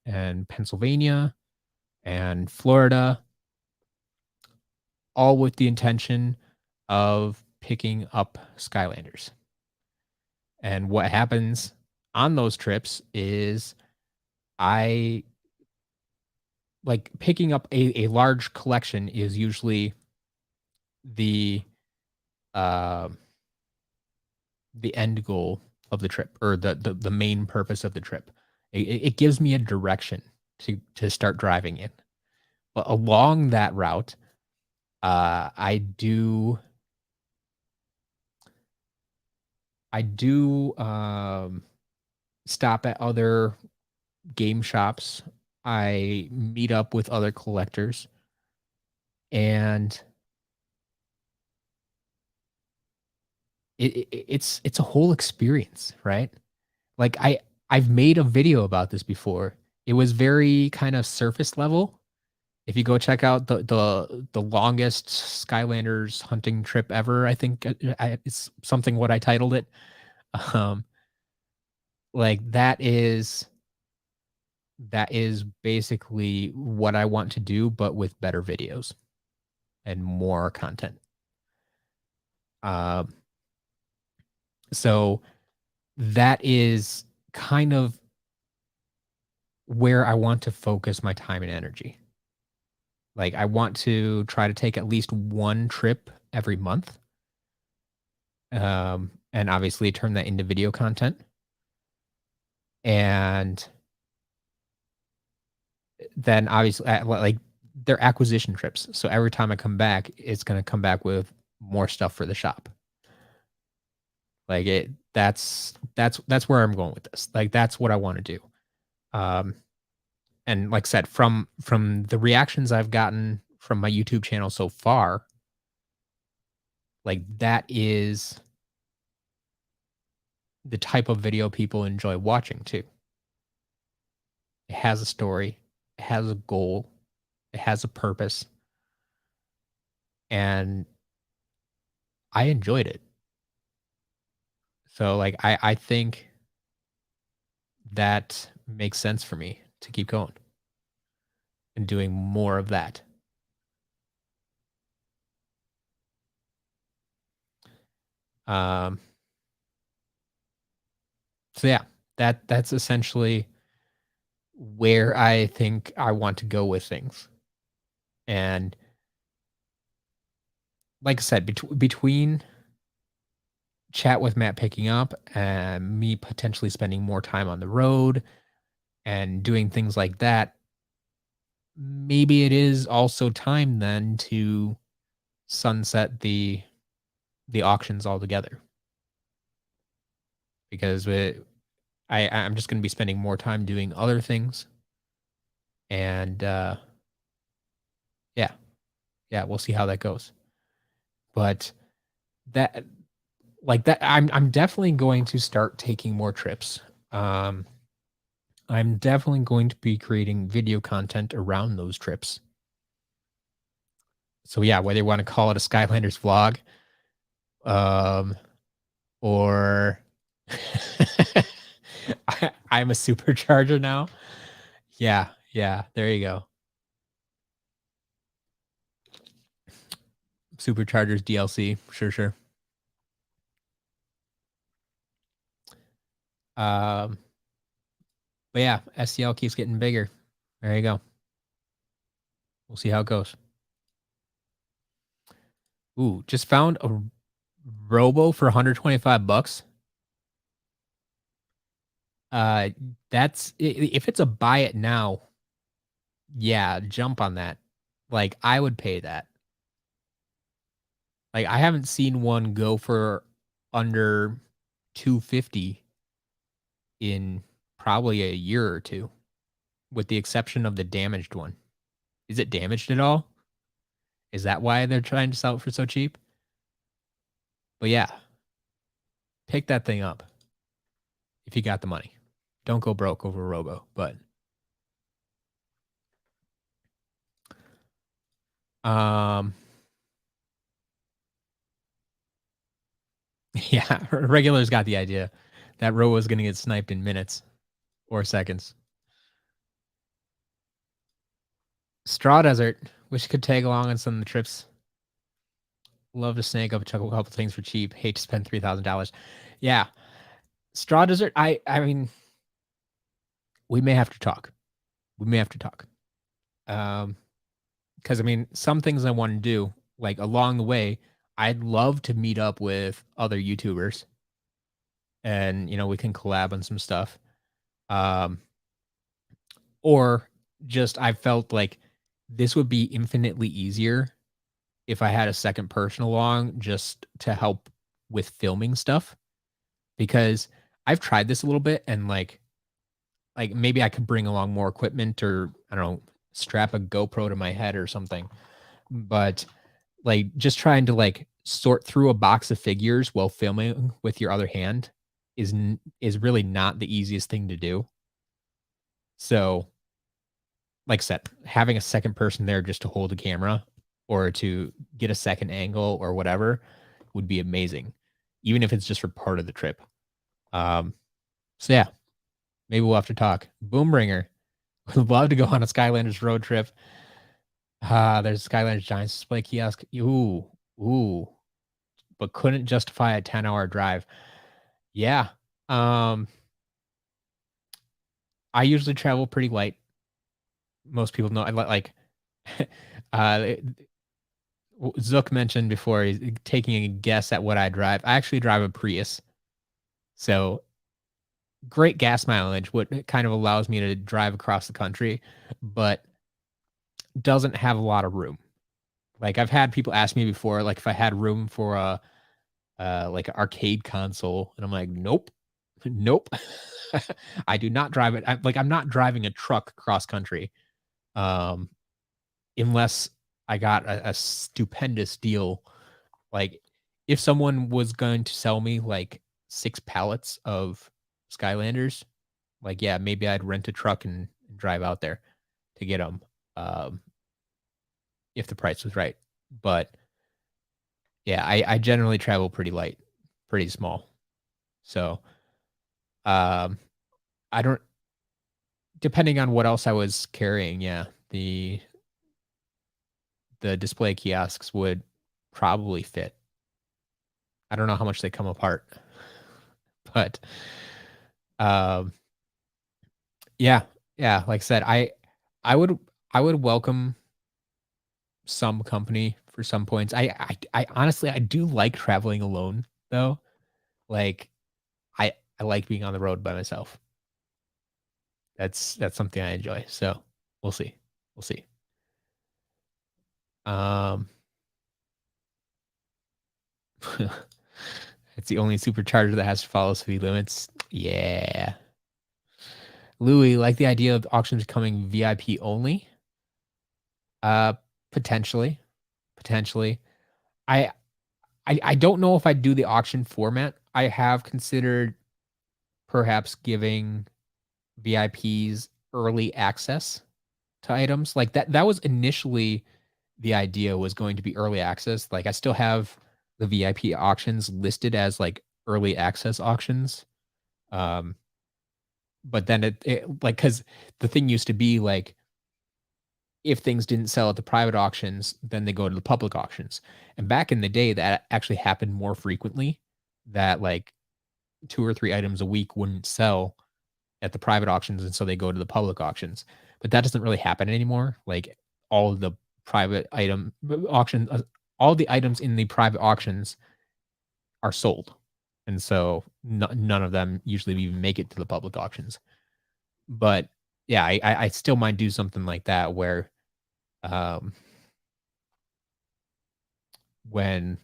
and Pennsylvania and Florida, all with the intention of picking up Skylanders. And what happens on those trips is I like picking up a large collection is usually the uh, the end goal of the trip or the main purpose of the trip. It gives me a direction to start driving in. But along that route, I do stop at other game shops. I meet up with other collectors, and it's a whole experience, right? Like I've made a video about this before. It was very kind of surface level. If you go check out the longest Skylanders hunting trip ever, I think it's something what I titled it. Um, like that is basically what I want to do, but with better videos and more content. Um, so that is kind of where I want to focus my time and energy. Like I want to try to take at least one trip every month. And obviously turn that into video content. And then obviously like they're acquisition trips. So every time I come back, it's going to come back with more stuff for the shop. Like that's where I'm going with this. Like that's what I want to do. And like I said, from the reactions I've gotten from my YouTube channel so far, like that is the type of video people enjoy watching too. It has a story, it has a goal, it has a purpose, and I enjoyed it. So like I think that makes sense for me to keep going. and doing more of that. Um, so yeah, that's essentially where I think I want to go with things. And like I said, between chat with Matt picking up and me potentially spending more time on the road and doing things like that, maybe it is also time then to sunset the auctions altogether because I'm just going to be spending more time doing other things and yeah, yeah, we'll see how that goes. But that like that I'm definitely going to start taking more trips. Um I'm definitely going to be creating video content around those trips. So yeah, whether you want to call it a Skylanders vlog, um, or I'm a supercharger now. Yeah, yeah, there you go. Superchargers DLC, sure, sure. Um, but yeah, SCL keeps getting bigger. There you go. We'll see how it goes. Ooh, just found a Robo for 125 bucks. Uh, if it's a buy it now, yeah, jump on that. Like I would pay that. Like I haven't seen one go for under 250 in probably a year or two, with the exception of the damaged one. Is it damaged at all? Is that why they're trying to sell it for so cheap? But yeah, pick that thing up if you got the money. Don't go broke over a Robo, but um yeah, regulars got the idea. That Robo is going to get sniped in minutes or seconds. Straw Desert, wish could tag along on some of the trips. Love to snake up a couple things for cheap. Hate to spend $3,000. Yeah, Straw Desert. I mean, we may have to talk. We may have to talk. Because I mean, some things I want to do, like along the way, I'd love to meet up with other YouTubers, and we can collab on some stuff. Um, or just I felt like this would be infinitely easier if I had a second person along just to help with filming stuff because I've tried this a little bit and like maybe I could bring along more equipment or I don't know, strap a GoPro to my head or something. But like just trying to like sort through a box of figures while filming with your other hand is really not the easiest thing to do. So, like I said, having a second person there just to hold the camera or to get a second angle or whatever would be amazing, even if it's just for part of the trip. Um, so yeah, maybe we'll have to talk. Boombringer, would love to go on a Skylanders road trip. There's Skylanders Giants display kiosk. Ooh, ooh, but couldn't justify a 10-hour drive. Yeah. Um, I usually travel pretty light. Most people know I like uh Zook mentioned before he's taking a guess at what I drive. I actually drive a Prius. So great gas mileage, what kind of allows me to drive across the country, but doesn't have a lot of room. Like I've had people ask me before, like if I had room for a like an arcade console, and I'm like, nope, nope. I do not drive it. I'm not driving a truck cross country, um, unless I got a stupendous deal. Like if someone was going to sell me like 6 pallets of Skylanders, like yeah, maybe I'd rent a truck and drive out there to get them, um, if the price was right. But yeah, I generally travel pretty light, pretty small. So um, I don't depending on what else I was carrying, yeah, the display kiosks would probably fit. I don't know how much they come apart, but um, yeah, yeah. Like I said, I would I would welcome some company for some points. I honestly I do like traveling alone though. Like I like being on the road by myself. That's something I enjoy. So we'll see. We'll see. Um, it's the only supercharger that has to follow speed limits. Yeah. Louis, like the idea of auctions becoming VIP only? Uh, potentially, potentially. I I don't know if I'd do the auction format. I have considered perhaps giving VIPs early access to items. Like that was initially the idea was going to be early access. Like I still have the VIP auctions listed as like early access auctions. Um, but then it like because the thing used to be like if things didn't sell at the private auctions, then they go to the public auctions. And back in the day, that actually happened more frequently. That like 2 or 3 items a week wouldn't sell at the private auctions, and so they go to the public auctions. But that doesn't really happen anymore. Like all of the private item auction, all the items in the private auctions are sold, and so none of them usually even make it to the public auctions. But yeah, I still might do something like that where um, when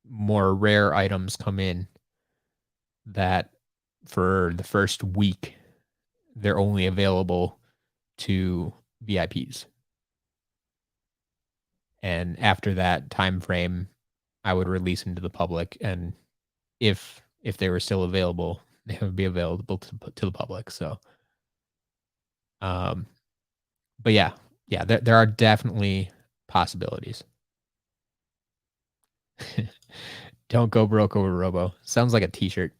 more rare items come in, that for the first week they're only available to VIPs. And after that time frame, I would release them to the public, and if they were still available, they would be available to the public. So, um, but yeah, yeah, there are definitely possibilities. Don't go broke over Robo. Sounds like a T-shirt.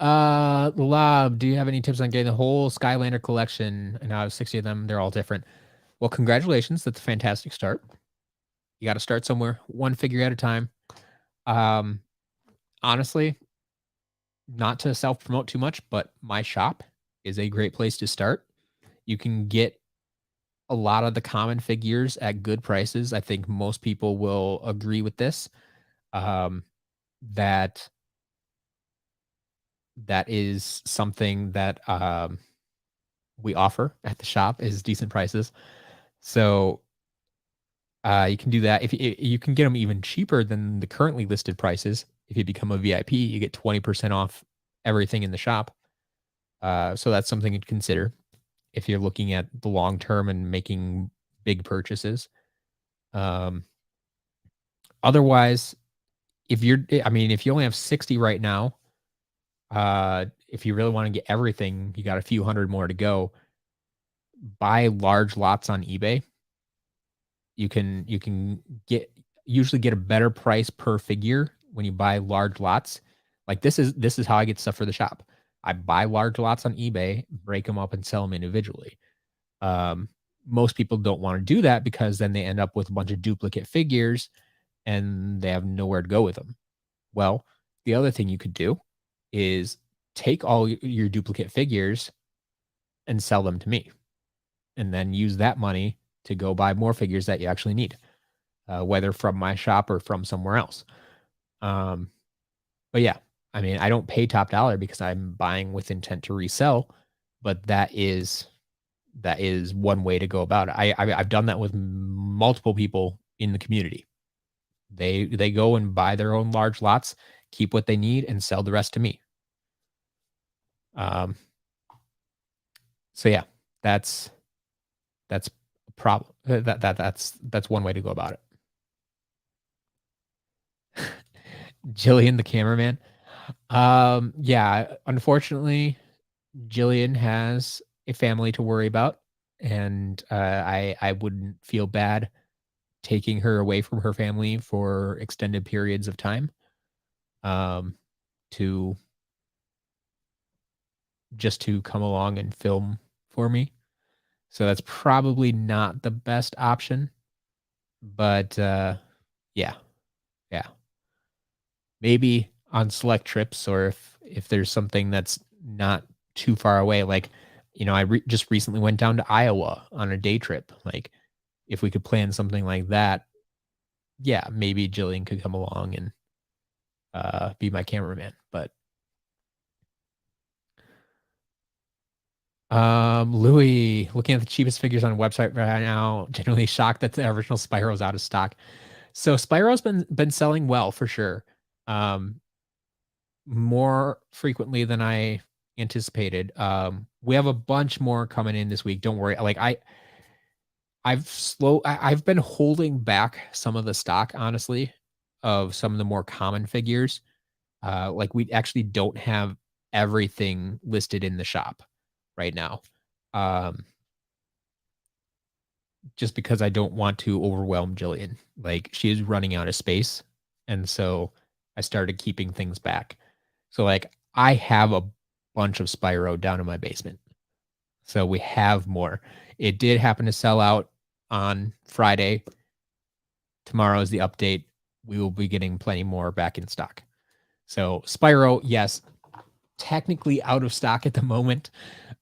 Lob, do you have any tips on getting the whole Skylander collection? And I have 60 of them. They're all different. Well, congratulations. That's a fantastic start. You got to start somewhere, one figure at a time. Um, honestly, not to self promote too much, but my shop is a great place to start. You can get a lot of the common figures at good prices. I think most people will agree with this. Um, that that is something that we offer at the shop is decent prices. So you can do that. If you can get them even cheaper than the currently listed prices. If you become a VIP, you get 20% off everything in the shop. So that's something to consider if you're looking at the long term and making big purchases. Um, otherwise, I mean, if you only have 60 right now, if you really want to get everything, you got a few hundred more to go. Buy large lots on eBay. You can usually get a better price per figure when you buy large lots. Like this is how I get stuff for the shop. I buy large lots on eBay, break them up and sell them individually. Um, Most people don't want to do that because then they end up with a bunch of duplicate figures and they have nowhere to go with them. Well, the other thing you could do is take all your duplicate figures and sell them to me, and then use that money to go buy more figures that you actually need, whether from my shop or from somewhere else. Um, but yeah, I mean, I don't pay top dollar because I'm buying with intent to resell, but that is one way to go about it. I've done that with multiple people in the community. They go and buy their own large lots, keep what they need, and sell the rest to me. Um, so yeah, that's that's a problem. That's one way to go about it. Jillian, the cameraman. Yeah, unfortunately, Jillian has a family to worry about, and I wouldn't feel bad taking her away from her family for extended periods of time. Um, to just to come along and film for me. So that's probably not the best option, but, yeah, yeah. Maybe on select trips or if there's something that's not too far away, like, just recently went down to Iowa on a day trip, like, if we could plan something like that, yeah, maybe Jillian could come along and, be my cameraman, but, Louis, looking at the cheapest figures on a website right now, genuinely shocked that the original Spyro's out of stock. So Spyro's been selling well for sure. Um, More frequently than I anticipated. We have a bunch more coming in this week. Don't worry. Like I've been holding back some of the stock, honestly, of some of the more common figures. Like we actually don't have everything listed in the shop right now. Um, just because I don't want to overwhelm Jillian. Like she is running out of space. And so I started keeping things back. So like I have a bunch of Spyro down in my basement. So we have more. It did happen to sell out on Friday. Tomorrow is the update. We will be getting plenty more back in stock. So Spyro, yes, technically out of stock at the moment,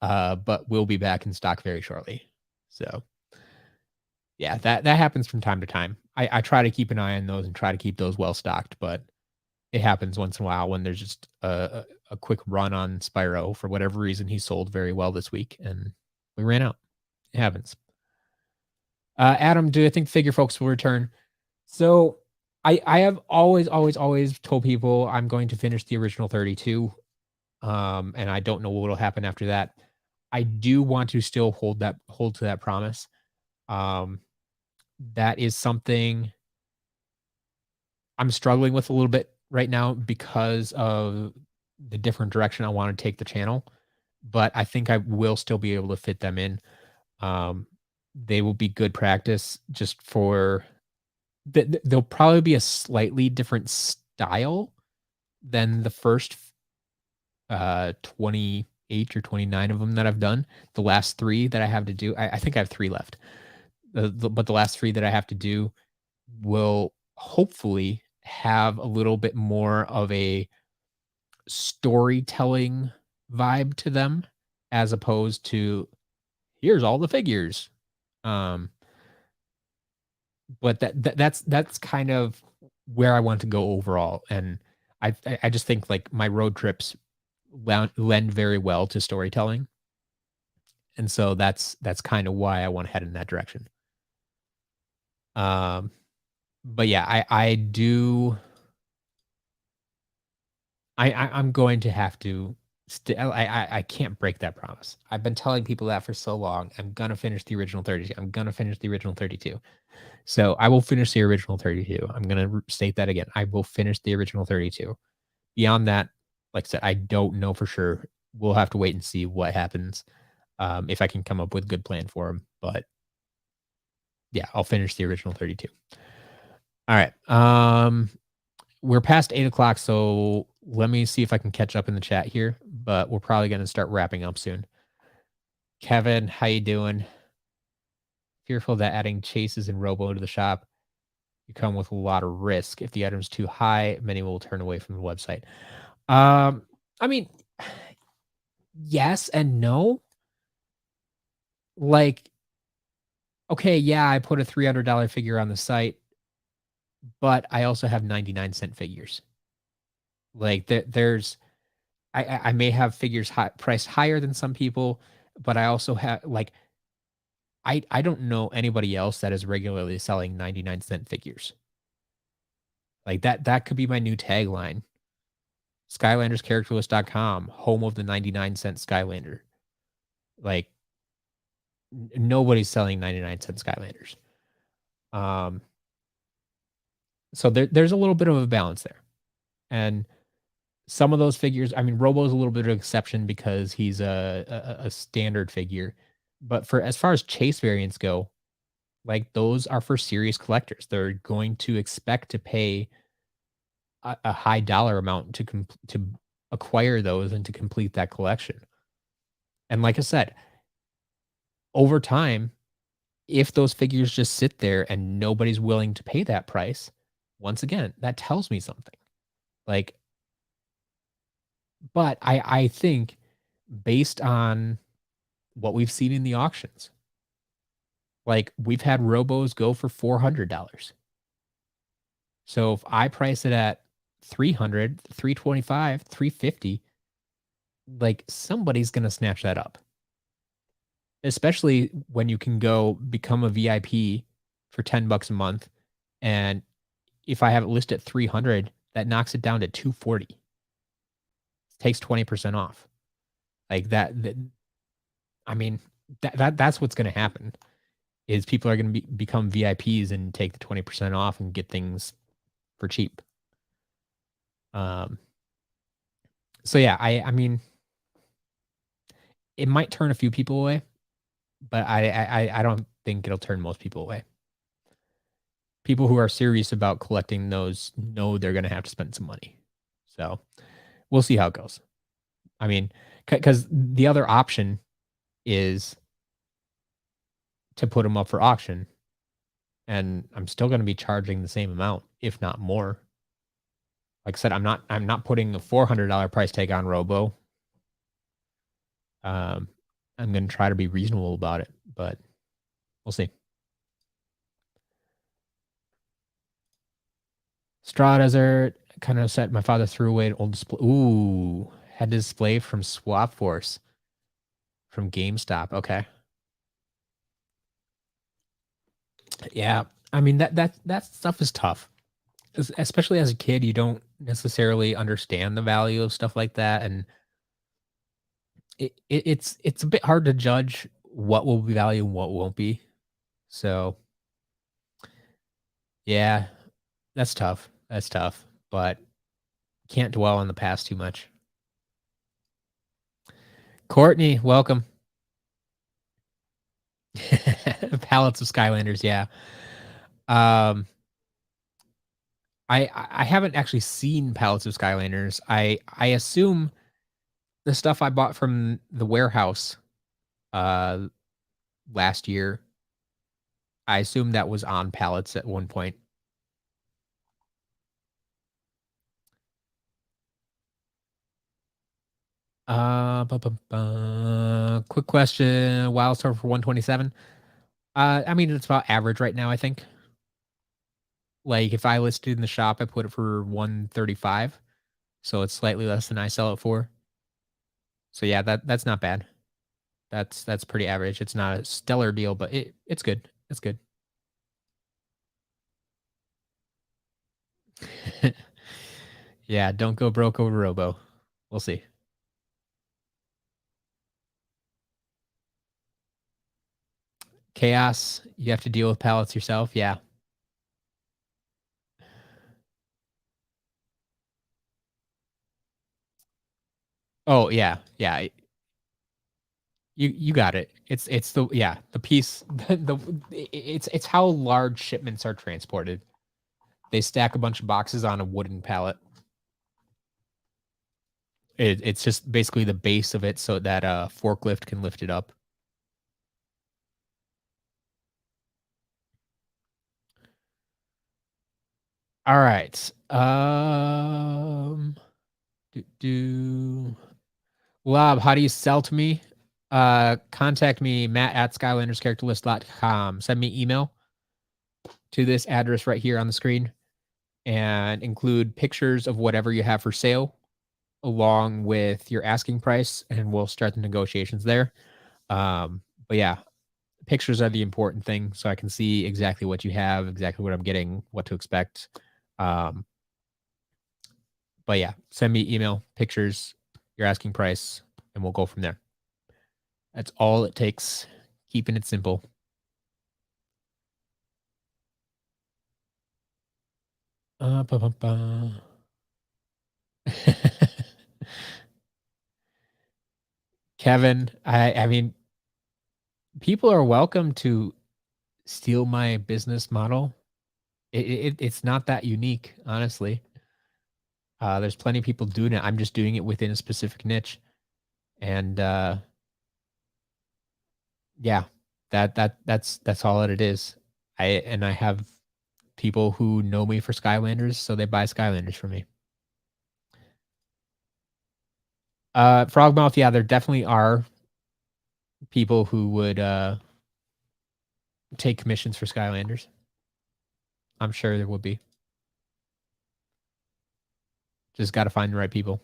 but will be back in stock very shortly. So yeah, that happens from time to time. I try to keep an eye on those and try to keep those well stocked, but it happens once in a while when there's just a quick run on Spyro for whatever reason. He sold very well this week, and we ran out. It happens. Adam, do you think figure folks will return? So I have always told people I'm going to finish the original 32. And I don't know what will happen after that. I do want to still hold to that promise. Um, that is something I'm struggling with a little bit right now because of the different direction I want to take the channel, but I think I will still be able to fit them in. Um, they will be good practice just for they'll probably be a slightly different style than the first 28 or 29 of them that I've done. The last 3 that I have to do, I think I have 3 left. But the last 3 that I have to do will hopefully have a little bit more of a storytelling vibe to them as opposed to here's all the figures. Um, but that's kind of where I want to go overall. And I just think like my road trips lend very well to storytelling. And so that's kind of why I want to head in that direction. Um, but yeah, I do I'm going to have to I can't break that promise. I've been telling people that for so long. I'm gonna finish the original 32. I'm gonna finish the original 32. So I will finish the original 32. I'm gonna state that again. I will finish the original 32. Beyond that, like I said, I don't know for sure. We'll have to wait and see what happens. If I can come up with a good plan for him. But yeah, I'll finish the original 32. All right. We're past 8 o'clock, so let me see if I can catch up in the chat here. But we're probably going to start wrapping up soon. Kevin, how you doing? Fearful that adding chases and robo to the shop, you come with a lot of risk. If the item's too high, many will turn away from the website. I mean, yes and no. Like, okay, yeah, I put a $300 figure on the site, but I also have 99-cent figures. Like there's I may have figures priced higher than some people, but I also have like I don't know anybody else that is regularly selling 99-cent figures. Like that could be my new tagline. SkylandersCharacterlist.com, home of the 99-cent Skylander. Like nobody's selling 99-cent Skylanders. So there's a little bit of a balance there. And some of those figures, I mean, Robo's a little bit of an exception because he's a standard figure. But for as far as chase variants go, like those are for serious collectors. They're going to expect to pay a high dollar amount to acquire those and to complete that collection. And like I said, over time, if those figures just sit there and nobody's willing to pay that price, once again, that tells me something. Like, but I think based on what we've seen in the auctions, like we've had robos go for $400. So if I price it at 300, 325, 350, like somebody's going to snatch that up. Especially when you can go become a VIP for 10 bucks a month, and if I have it listed at 300, that knocks it down to 240. Takes 20% off. Like that I mean, that's what's gonna happen, is people are gonna become VIPs and take the 20% off and get things for cheap. Um, so yeah, I mean, it might turn a few people away, but I don't think it'll turn most people away. People who are serious about collecting those know they're gonna have to spend some money. So, we'll see how it goes. I mean, because the other option is to put them up for auction, and I'm still gonna be charging the same amount, if not more. Like I said, I'm not putting a $400 price tag on Robo. Um, I'm gonna try to be reasonable about it, but we'll see. Straw Desert kind of set my father threw away an old display. Ooh, had display from Swap Force from GameStop. Okay. Yeah. I mean that stuff is tough. Especially as a kid, you don't necessarily understand the value of stuff like that, and it's a bit hard to judge what will be value and what won't be. So, yeah, that's tough. That's tough, but can't dwell on the past too much. Courtney, welcome. Pallets of Skylanders, yeah. Um, I haven't actually seen pallets of Skylanders. I assume the stuff I bought from the warehouse uh last year, I assume that was on pallets at one point. Quick question. Wildstorm for 127. I mean, it's about average right now, I think. Like if I listed in the shop, I put it for 135. So it's slightly less than I sell it for. So yeah, that's not bad. That's pretty average. It's not a stellar deal, but it's good. It's good. Yeah, don't go broke over Robo. We'll see. Chaos, you have to deal with pallets yourself. Yeah. Oh, yeah. Yeah. You got it. It's the yeah, the piece it's how large shipments are transported. They stack a bunch of boxes on a wooden pallet. It's just basically the base of it so that a forklift can lift it up. All right. Do Lob, how do you sell to me? Contact me, Matt at SkylandersCharacterList.com. Send me email to this address right here on the screen and include pictures of whatever you have for sale along with your asking price, and we'll start the negotiations there. But yeah, pictures are the important thing, so I can see exactly what you have, exactly what I'm getting, what to expect. Um, but yeah, send me email, pictures, your asking price, and we'll go from there. That's all it takes. Keeping it simple. Ba, ba, ba. Kevin, I mean, people are welcome to steal my business model. It's not that unique, honestly. There's plenty of people doing it. I'm just doing it within a specific niche, and Yeah. That's all that it is. I have people who know me for Skylanders, so they buy Skylanders for me. Frogmouth, yeah, there definitely are people who would, take commissions for Skylanders. I'm sure there would be. Just gotta find the right people.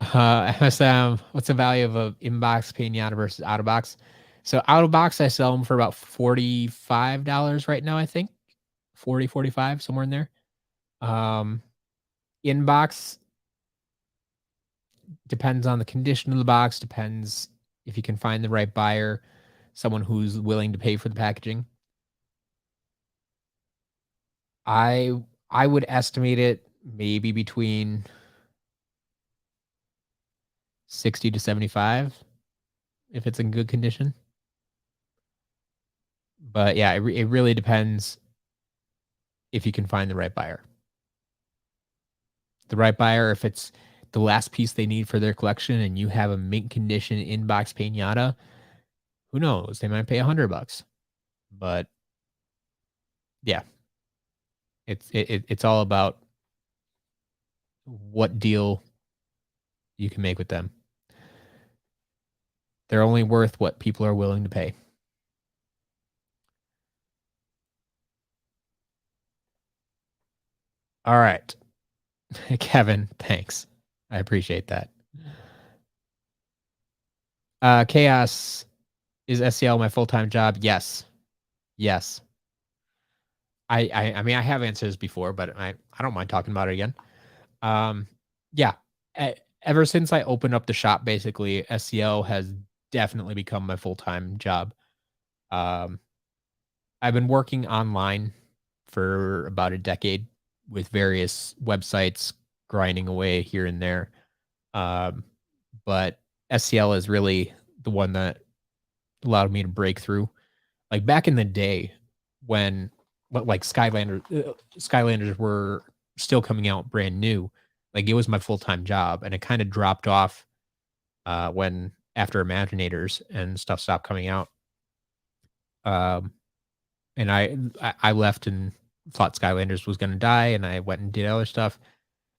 MSM, what's the value of a inbox pinata versus out of box? So out of box, I sell them for about $45 right now, I think. 40, 45, somewhere in there. Um, Inbox depends on the condition of the box, depends if you can find the right buyer, someone who's willing to pay for the packaging. I I would estimate it maybe between 60 to 75 if it's in good condition. But yeah, it really depends if you can find the right buyer. The right buyer, if it's the last piece they need for their collection and you have a mint condition inbox pinata, who knows? They might pay $100. But yeah, it's all about what deal you can make with them. They're only worth what people are willing to pay. All right. Kevin, thanks. I appreciate that. Chaos, is SEL my full-time job? Yes. Yes. I mean, I have answers before, but I don't mind talking about it again. Um, yeah. Ever since I opened up the shop, basically, SEO has definitely become my full-time job. Um, I've been working online for about a decade with various websites, grinding away here and there. Um, but SEL is really the one that allowed me to break through. Like back in the day when like Skylanders were still coming out brand new, like it was my full-time job and it kind of dropped off when after Imaginators and stuff stopped coming out. Um, and I left and thought Skylanders was going to die and I went and did other stuff.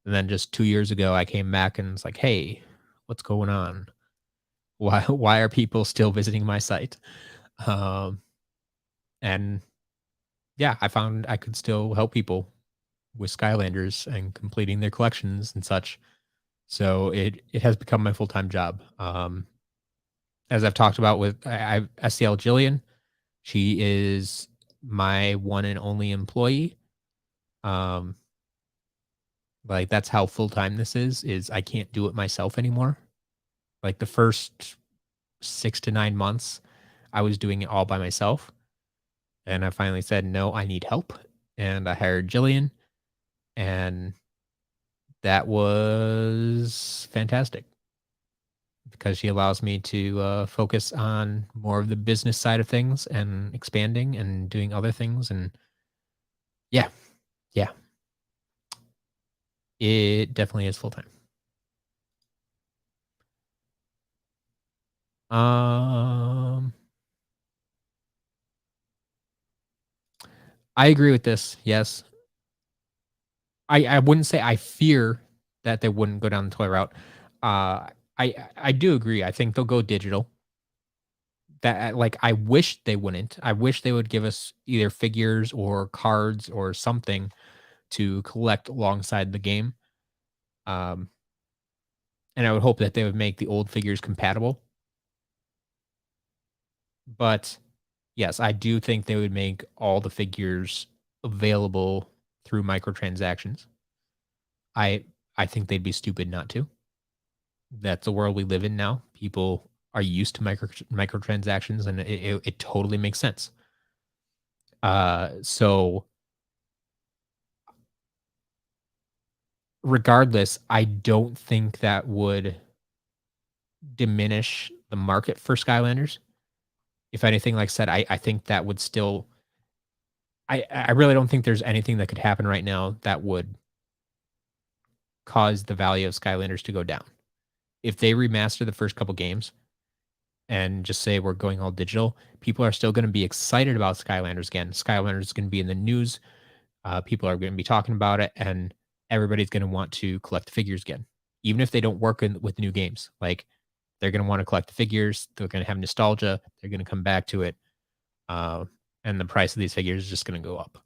And then just 2 years ago I came back and it's like, "Hey, what's going on? Why are people still visiting my site?" Um, and yeah, I found I could still help people with Skylanders and completing their collections and such. So it has become my full-time job. As I've talked about with I've SCL Jillian, she is my one and only employee. Um, like that's how full-time this is I can't do it myself anymore. Like the first 6 to 9 months, I was doing it all by myself. And I finally said, no, I need help. And I hired Jillian, and that was fantastic because she allows me to focus on more of the business side of things and expanding and doing other things. And yeah, yeah, it definitely is full time. Um, I agree with this. Yes, I wouldn't say I fear that they wouldn't go down the toy route. I do agree. I think they'll go digital. That like I wish they wouldn't. I wish they would give us either figures or cards or something to collect alongside the game. Um, and I would hope that they would make the old figures compatible. But yes, I do think they would make all the figures available through microtransactions. I I think they'd be stupid not to. That's the world we live in now. People are used to microtransactions, and it totally makes sense. So regardless, I don't think that would diminish the market for Skylanders. If anything, like I said, I think that would still. I really don't think there's anything that could happen right now that would cause the value of Skylanders to go down. If they remaster the first couple games and just say we're going all digital, people are still going to be excited about Skylanders again. Skylanders is going to be in the news. People are going to be talking about it, and everybody's going to want to collect figures again, even if they don't work with new games. Like they're going to want to collect the figures. They're going to have nostalgia. They're going to come back to it, uh, and the price of these figures is just going to go up.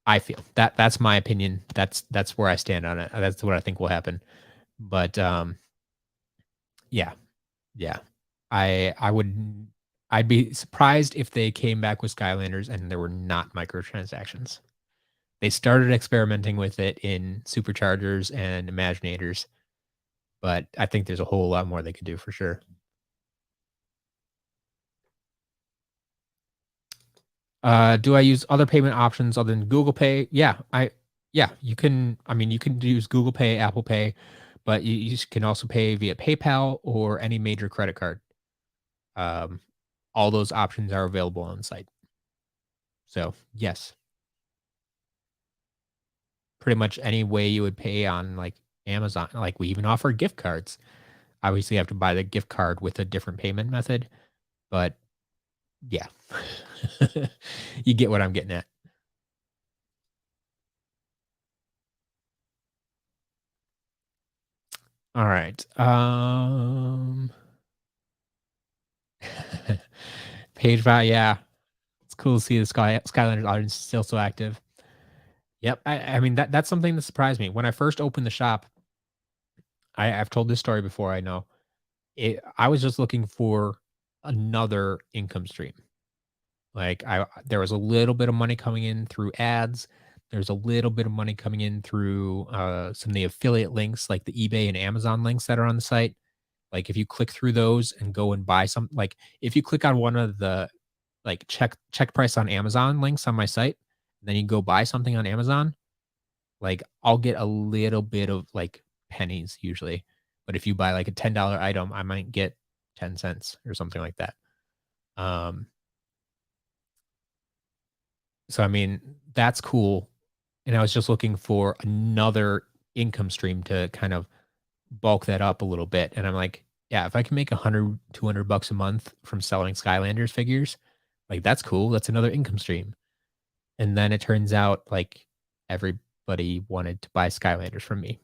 I feel that's my opinion. That's where I stand on it. That's what I think will happen. But yeah, yeah, I would I'd be surprised if they came back with Skylanders and there were not microtransactions. They started experimenting with it in Superchargers and Imaginators, but I think there's a whole lot more they could do for sure. Do I use other payment options other than Google Pay? Yeah, you can. I mean, you can use Google Pay, Apple Pay, but you can also pay via PayPal or any major credit card. Um, all those options are available on the site. So yes, pretty much any way you would pay on like Amazon. Like we even offer gift cards. Obviously, you have to buy the gift card with a different payment method, but yeah, you get what I'm getting at. All right. Page value, yeah. It's cool to see the Skylanders audience still so active. Yep. I mean that's something that surprised me. When I first opened the shop, I've told this story before, I know. I was just looking for another income stream. Like there was a little bit of money coming in through ads. There's a little bit of money coming in through some of the affiliate links, like the eBay and Amazon links that are on the site. Like if you click through those and go and buy some, like if you click on one of the like check price on Amazon links on my site, then you go buy something on Amazon, like I'll get a little bit of like pennies usually. But if you buy like a $10 item, I might get 10 cents or something like that. Um, so I mean, that's cool. And I was just looking for another income stream to kind of bulk that up a little bit. And I'm like, yeah, if I can make 100, $200 a month from selling Skylanders figures, like that's cool. That's another income stream. And then it turns out like everybody wanted to buy Skylanders from me.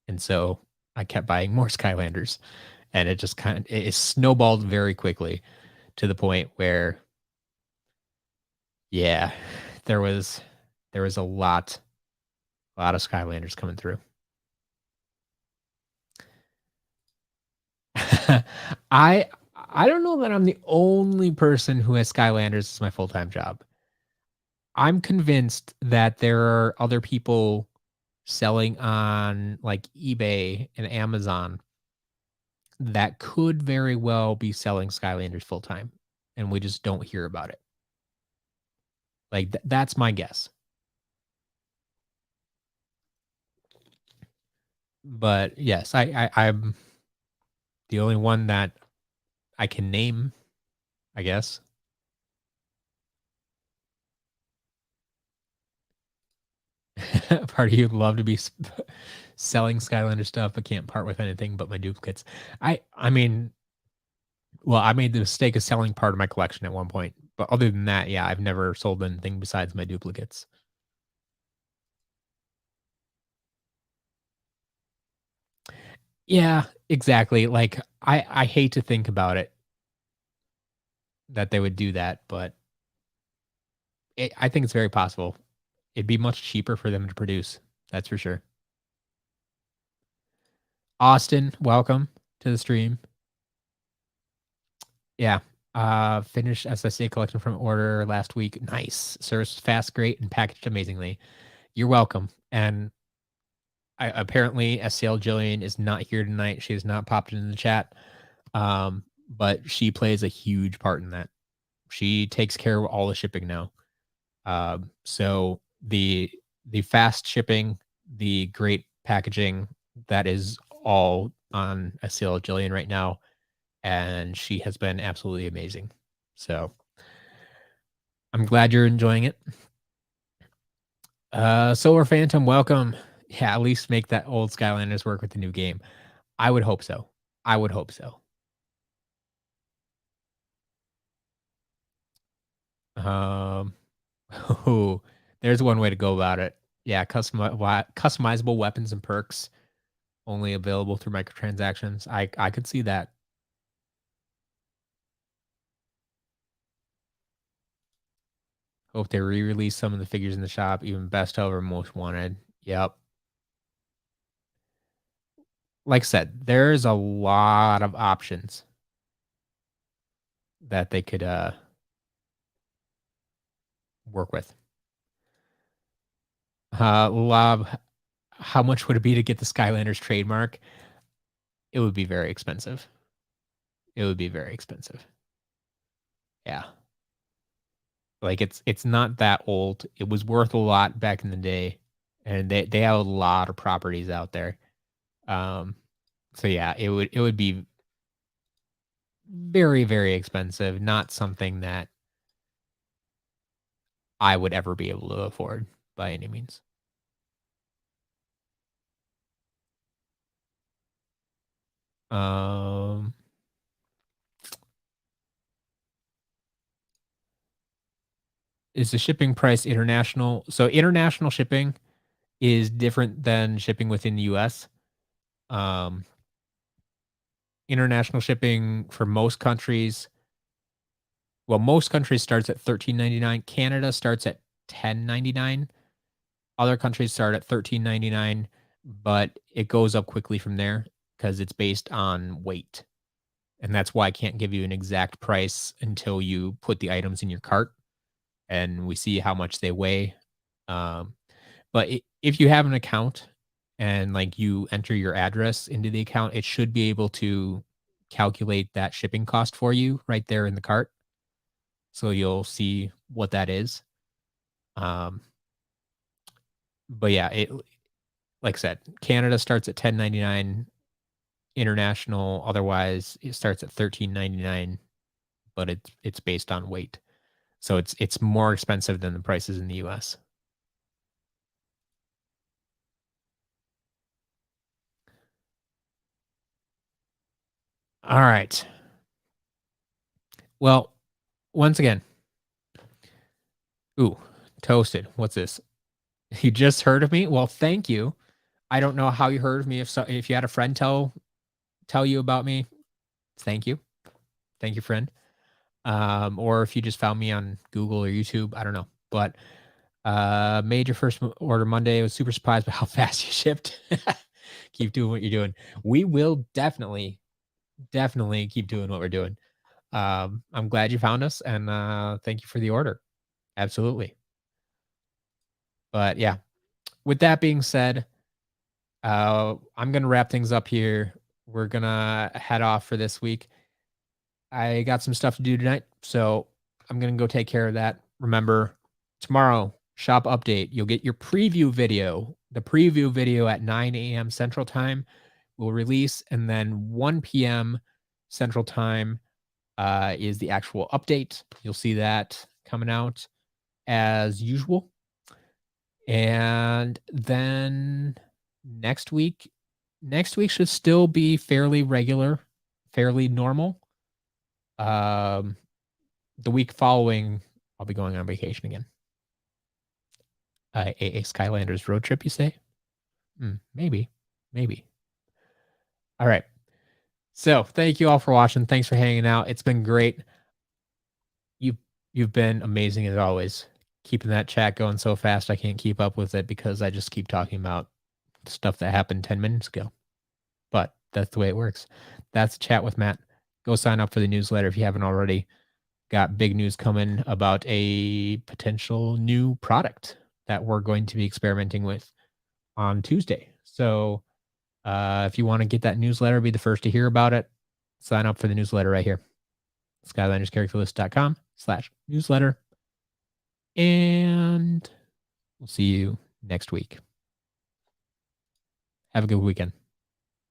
And so I kept buying more Skylanders and it just kind of it snowballed very quickly to the point where yeah, there was a lot of Skylanders coming through. I I don't know that I'm the only person who has Skylanders as my full-time job. I'm convinced that there are other people selling on like eBay and Amazon that could very well be selling Skylanders full time, and we just don't hear about it. Like that's my guess. But yes, I'm the only one that I can name, I guess. Part of you love to be selling Skylander stuff, but can't part with anything but my duplicates. I mean, well, I made the mistake of selling part of my collection at one point, but other than that, yeah, I've never sold anything besides my duplicates. Yeah, exactly. Like I hate to think about it that they would do that, but I think it's very possible. It'd be much cheaper for them to produce. That's for sure. Austin, welcome to the stream. Yeah. Finished SSA collection from order last week. Nice. Service was fast, great, and packaged amazingly. You're welcome. And apparently SCL Jillian is not here tonight. She has not popped into the chat. But she plays a huge part in that. She takes care of all the shipping now. So the fast shipping, the great packaging, that is all on SCL Jillian right now, and she has been absolutely amazing. So I'm glad you're enjoying it. Solar Phantom, welcome. Yeah, at least make that old Skylanders work with the new game. I would hope so. I would hope so. Um, ooh, there's one way to go about it. Yeah, customizable weapons and perks only available through microtransactions. I could see that. Hope they re-release some of the figures in the shop, even best of or most wanted. Yep. Like I said, there's a lot of options that they could work with. Love, how much would it be to get the Skylanders trademark? It would be very expensive. It would be very expensive. Yeah. Like it's not that old. It was worth a lot back in the day, and they have a lot of properties out there. Um, so yeah, it would be very, very expensive, not something that I would ever be able to afford by any means. Um, is the shipping price international? So international shipping is different than shipping within the US. Um, International shipping for most countries, well, most countries starts at 13.99. Canada starts at 10.99. Other countries start at 13.99, but it goes up quickly from there because it's based on weight. And that's why I can't give you an exact price until you put the items in your cart and we see how much they weigh. Um, but if you have an account and like you enter your address into the account, it should be able to calculate that shipping cost for you right there in the cart. So you'll see what that is. Um, but yeah, it like I said, Canada starts at 10.99, international otherwise it starts at 13.99, but it's based on weight. So it's more expensive than the prices in the US. All right. Well, once again, ooh, toasted. What's this? You just heard of me? Well, thank you. I don't know how you heard of me. If you had a friend tell you about me, thank you. Thank you, friend. Or if you just found me on Google or YouTube, I don't know. But made your first order Monday. I was super surprised by how fast you shipped. Keep doing what you're doing. We will definitely keep doing what we're doing. I'm glad you found us and thank you for the order. Absolutely. But yeah, with that being said, I'm gonna wrap things up here. We're gonna head off for this week. I got some stuff to do tonight, so I'm gonna go take care of that. Remember, tomorrow, shop update. You'll get your preview video. The preview video at 9 a.m. Central Time will release, and then 1 p.m. Central Time is the actual update. You'll see that coming out as usual. And then next week, next week should still be fairly regular, fairly normal. Um, the week following, I'll be going on vacation again. A Skylanders road trip, you say? Maybe, maybe. All right. So thank you all for watching. Thanks for hanging out. It's been great. You you've been amazing as always. Keeping that chat going so fast, I can't keep up with it because I just keep talking about stuff that happened 10 minutes ago. But that's the way it works. That's Chat with Matt. Go sign up for the newsletter if you haven't already. Got big news coming about a potential new product that we're going to be experimenting with on Tuesday. So if you want to get that newsletter, be the first to hear about it, sign up for the newsletter right here. SkylandersCharacterList.com/newsletter. And we'll see you next week. Have a good weekend.